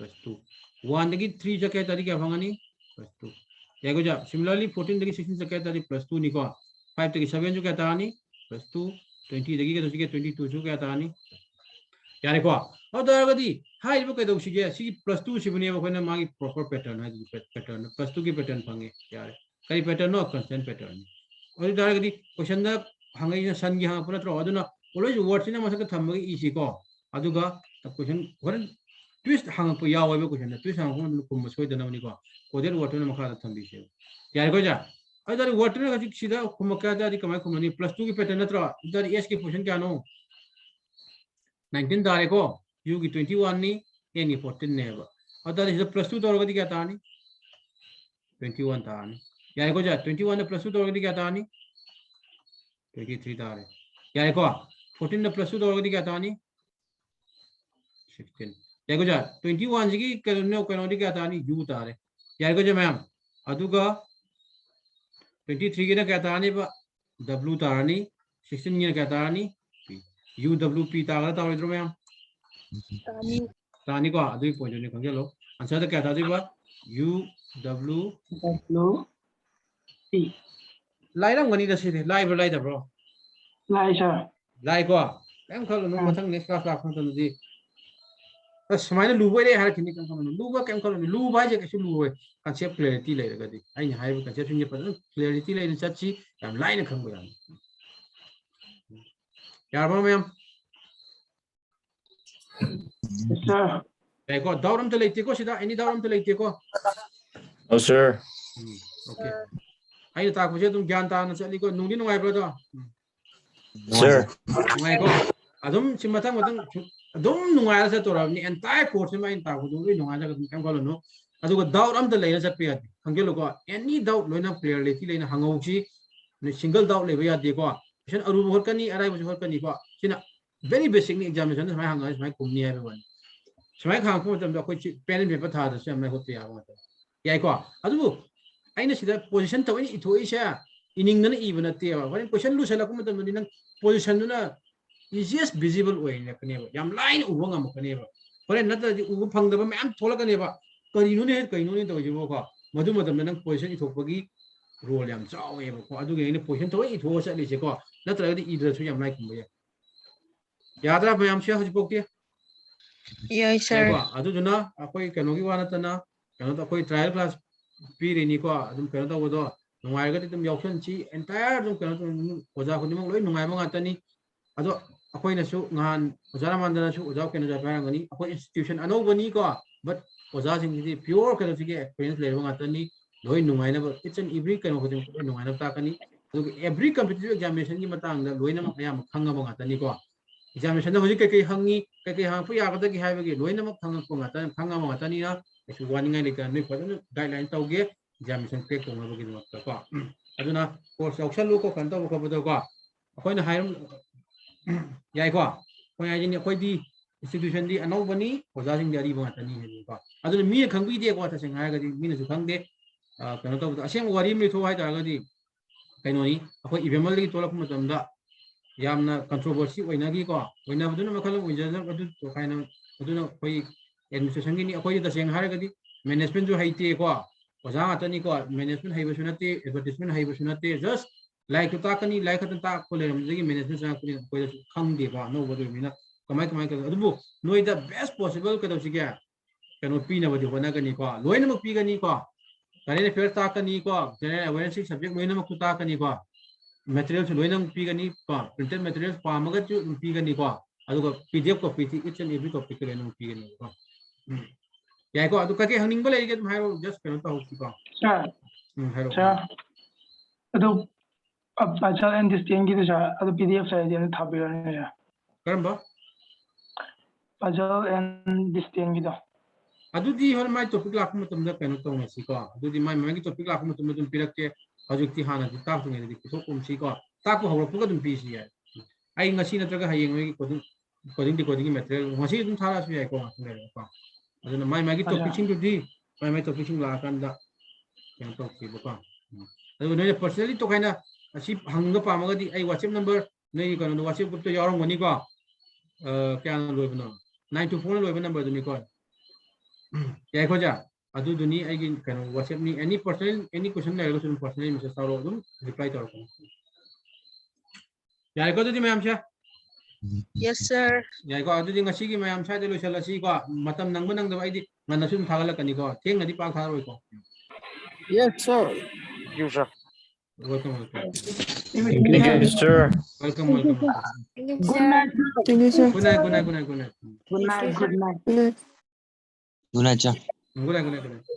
+2 1 दगी 3 सके हाय तादी क्या फंगनी +2 यानी को जा सिमिलरली 14 दगी 16 सके हाय तादी +2 नि को 5 दगी 7 जो क्या तानी +2 20 दगी के दो सिगे 22 जो क्या तानी यानी को और दारगदी हाई बो के दो सिगे सी +2 सिबने बखोना मागी प्रॉपर पैटर्न है पैटर्न +2 की पैटर्न फंगे यार कई पैटर्न नो कंस्टेंट पैटर्न और दारगदी क्वेश्चन दा हंगई सन की हां पुरा त्रो अदुना ऑलवेज वर्ड्स ने मसक थमगी इसी को अदुगा क्वेश्चन वन ट्विस्ट हंग पु याव वेबो क्वेश्चन ट्विस्ट हंग को कुम सोइदनवनी को कोडेड वर्ड ने मखा थमबी से यार को जा अदर वर्ड ने हजिक सीधा कुम का दा कमाय कुमनी +2 की पैटर्न नत्रो इधर एस की क्वेश्चन क्या नो 19 दारे को u की 21 नी n की 14 ने अब अदर इज +2 तोरगदी क्या तानी 21 तानी यार को जा 21 ने +2 तोरगदी क्या तानी 23 तारे यार को 14 ने +2 तोरगदी क्या तानी 16 यार को जा 21 जी की कनोडी क्या तानी u तारे यार को जा मैम अदुगा 23 की ना क्या तानी बा w तानी 16 की ना क्या तानी u w p तागा तावइद्रो मैम तानी को अदुई पॉइंट ने खंगे लो आंसर तो क्या था जी बा u w p लाइरम गनी दसे थे live live bro lai sir live को एम खलो नो मथंग नेक्स्ट क्लास ला खंतन जी बस समाइना लुबोय रे हार खिनि कम खलो लुबा केम खलो लुबा जे केसु लुबोय कांसेप्ट क्लैरिटी लेरगदी आइ हाइबो कांसेप्ट सिंगे पदन क्लैरिटी लेन सच्ची याम लाइन खंगो याम यार मैम sir देखो दावरम तो लेते को सीधा एनी दावरम तो लेते को No, sir. ओके आई ताकबजे तुम ज्ञान तान चली को नुंगी नुंगाय ब्रो दो Sir. नुंगाय को अदुम सिमथंग मथंग अदुम नुंगाय से तोरबनी एंटायर कोर्स में इन ताकु दु नुंगाय जग कम कलो नो अदुगो डाउट अम त लेना चपे याद खंगेलो को एनी डाउट लोइना क्लियरली लेना हंगौची ने सिंगल डाउट लेबे याद को क्वेश्चन अरुब होकनी अराय बु होकनी को सिना वेरी बेसिक नि एग्जामिनेशन समय हंगा समय कुमनी है बन समय खांग को तम कोइ पेन पेपर था दस हम होते या मत याय को अदुबु आइना सिदा पोजीशन तवनी इथोइ से इनिंग न इबन नते वन क्वेश्चन लु सेला को मतम न पोजीशन न इजीएस्ट विजिबल ओइ नकने याम लाइन उबो ngam कने होरे नत उबो फंगदब मैम थोलकने बा करिनु ने तो जिबो को मधु मतम न पोजीशन इथोपगी रोल याम चावे को अदुगे ने पोजीशन तो इथो चलिसे को नत्रगदि इद्रसु याम लाइक कुंबे यादरा मैम से हजपोके Yes, sir. अदुना अखोई कनोगी वानतना कनो तो अखोई ट्रायल क्लास पीरिनी को अदुम कनो तो बदो नुंगायगदि तुम यौसन ची एंटायर तुम कनो तो ओजा खुनिमक लोइ नुंगाय मंगातनी अदो अखोई नसु ngan ओजा मानदनासु ओजा कनो जा पारंगनी अखोई इंस्टीट्यूशन अनोबनी को बट ओजा सिंगदि प्योर कनो सिगे एक्सपीरियंस लेबो गातनी लोइ नुंगायना इट्स एन एवरी कनो खुदिम नुंगायना ताकनी अदु एवरी कॉम्पिटिटिव एग्जामिनेशन की मतंग लोइना मयाम खंगबो गातनी को एग्जामिनेशन होजी कई हंगी कई हांग यागद की हाइबगे लोइनमक खंगको गाता खंगामो गातानी ना एसु वानिंगाय लेका नै फदन गाइडलाइन तौगे एग्जामिनेशन क्रैक तौनबगे मक्ता को अदुना कोर्स औसलु को कंतो को बदो को अखोइना हाइरम याय को कोइ आइजिन अखोइदी इंस्टीट्यूशन दी अनौबनी ओजासिंग दी अरिबो गातानी हेनि को अदुना मी खंगबी दे को तसें हायगदी मीना सु खंगदे कनो तो असेंग वारी मी थो हाय तागदी कइनोनी अखोइ इवेमल दी तोलक मतमदा यामना कंट्रोवर्सी ओइनागी को ओइनाबदुना मखल ओइजन अदु तो खाइना अदुना कोइ एडमिनिस्ट्रेशन की अखोइ तसें हायगदी मैनेजमेंट जो हाइते को ओजा गातनी को मैनेजमेंट हाइबसु नते एडवर्टाइजमेंट हाइबसु नते जस्ट लाइक तो ताकनी लाइक खतन ता को लेरमदगी मैनेजमेंट सा कोइ खंगदे को नो बदु मिना कमाय कमाय कर अदुबु नोइ द बेस्ट पॉसिबल कदौसिगे कनो पीनबदि होनागनी को लोइनमक पीगनी को करेंट अफेयर ताकनी को जनरल अवेयरनेस सब्जेक्ट लोइनमक ताकनी को materials लोइनम पीगनी को प्रिंटेड materials पामगत पीगनी को अदुगा पीडीएफ कॉपी थी इट्स एंड एवरी टॉपिक के लेनो पीगनी को याय को अदु कके हंनिंग बोले के तुम हाइरो जस्ट कनो तो होकी को sir हाइरो sir adu puzzle and distance की तो सर अदो PDF साइज यानी था भी रहने सर करम्बा puzzle and distance की तो अदुदी हर माय टॉपिक लाख मतम द कनो तो मसी को अदुदी माय माय की टॉपिक लाख मतम तुम पिरके हजुक्ति हाना दि ताक तुंगे दि पुथो कुमसी को ताक को हवरक पुगा तुम पीसी है आई ngasi नत्रगा हयेंग में कोडिंग कोडिंग मटेरियल ngasi तुम थारा सु याय को ngरे को अदुना माय माय की टॉपिक सिंग दि माय टॉपिक सिंग ला कान दा कनो तो की बको अदु ने पर्सनली तो काइना असि हंग पामगा दि आई WhatsApp नंबर नै कनो WhatsApp ग्रुप तो यारंग मनी को क्या लोइबनो 924 लोइब नंबर दुनी को क्या खोजा अदु दुनी आई की कनो WhatsApp नि एनी पर्सनल एनी क्वेश्चन ले सुन पर्सनली मैसेज तारो दुम रिप्लाई तारो को याय को दुदी मैम छा Yes, sir. याय को अदु दिन ngasi की मैम छा दे लोसल असि को मतम नंग नंग दब आई दि मन सुन थागल कनी को थेंग नदी पाक थारोय को Yes, sir. You, sir. Welcome Thank you, sir. Welcome good night Thank you, sir. Good night good night good night good night good night Good night. Good night, sir. Good night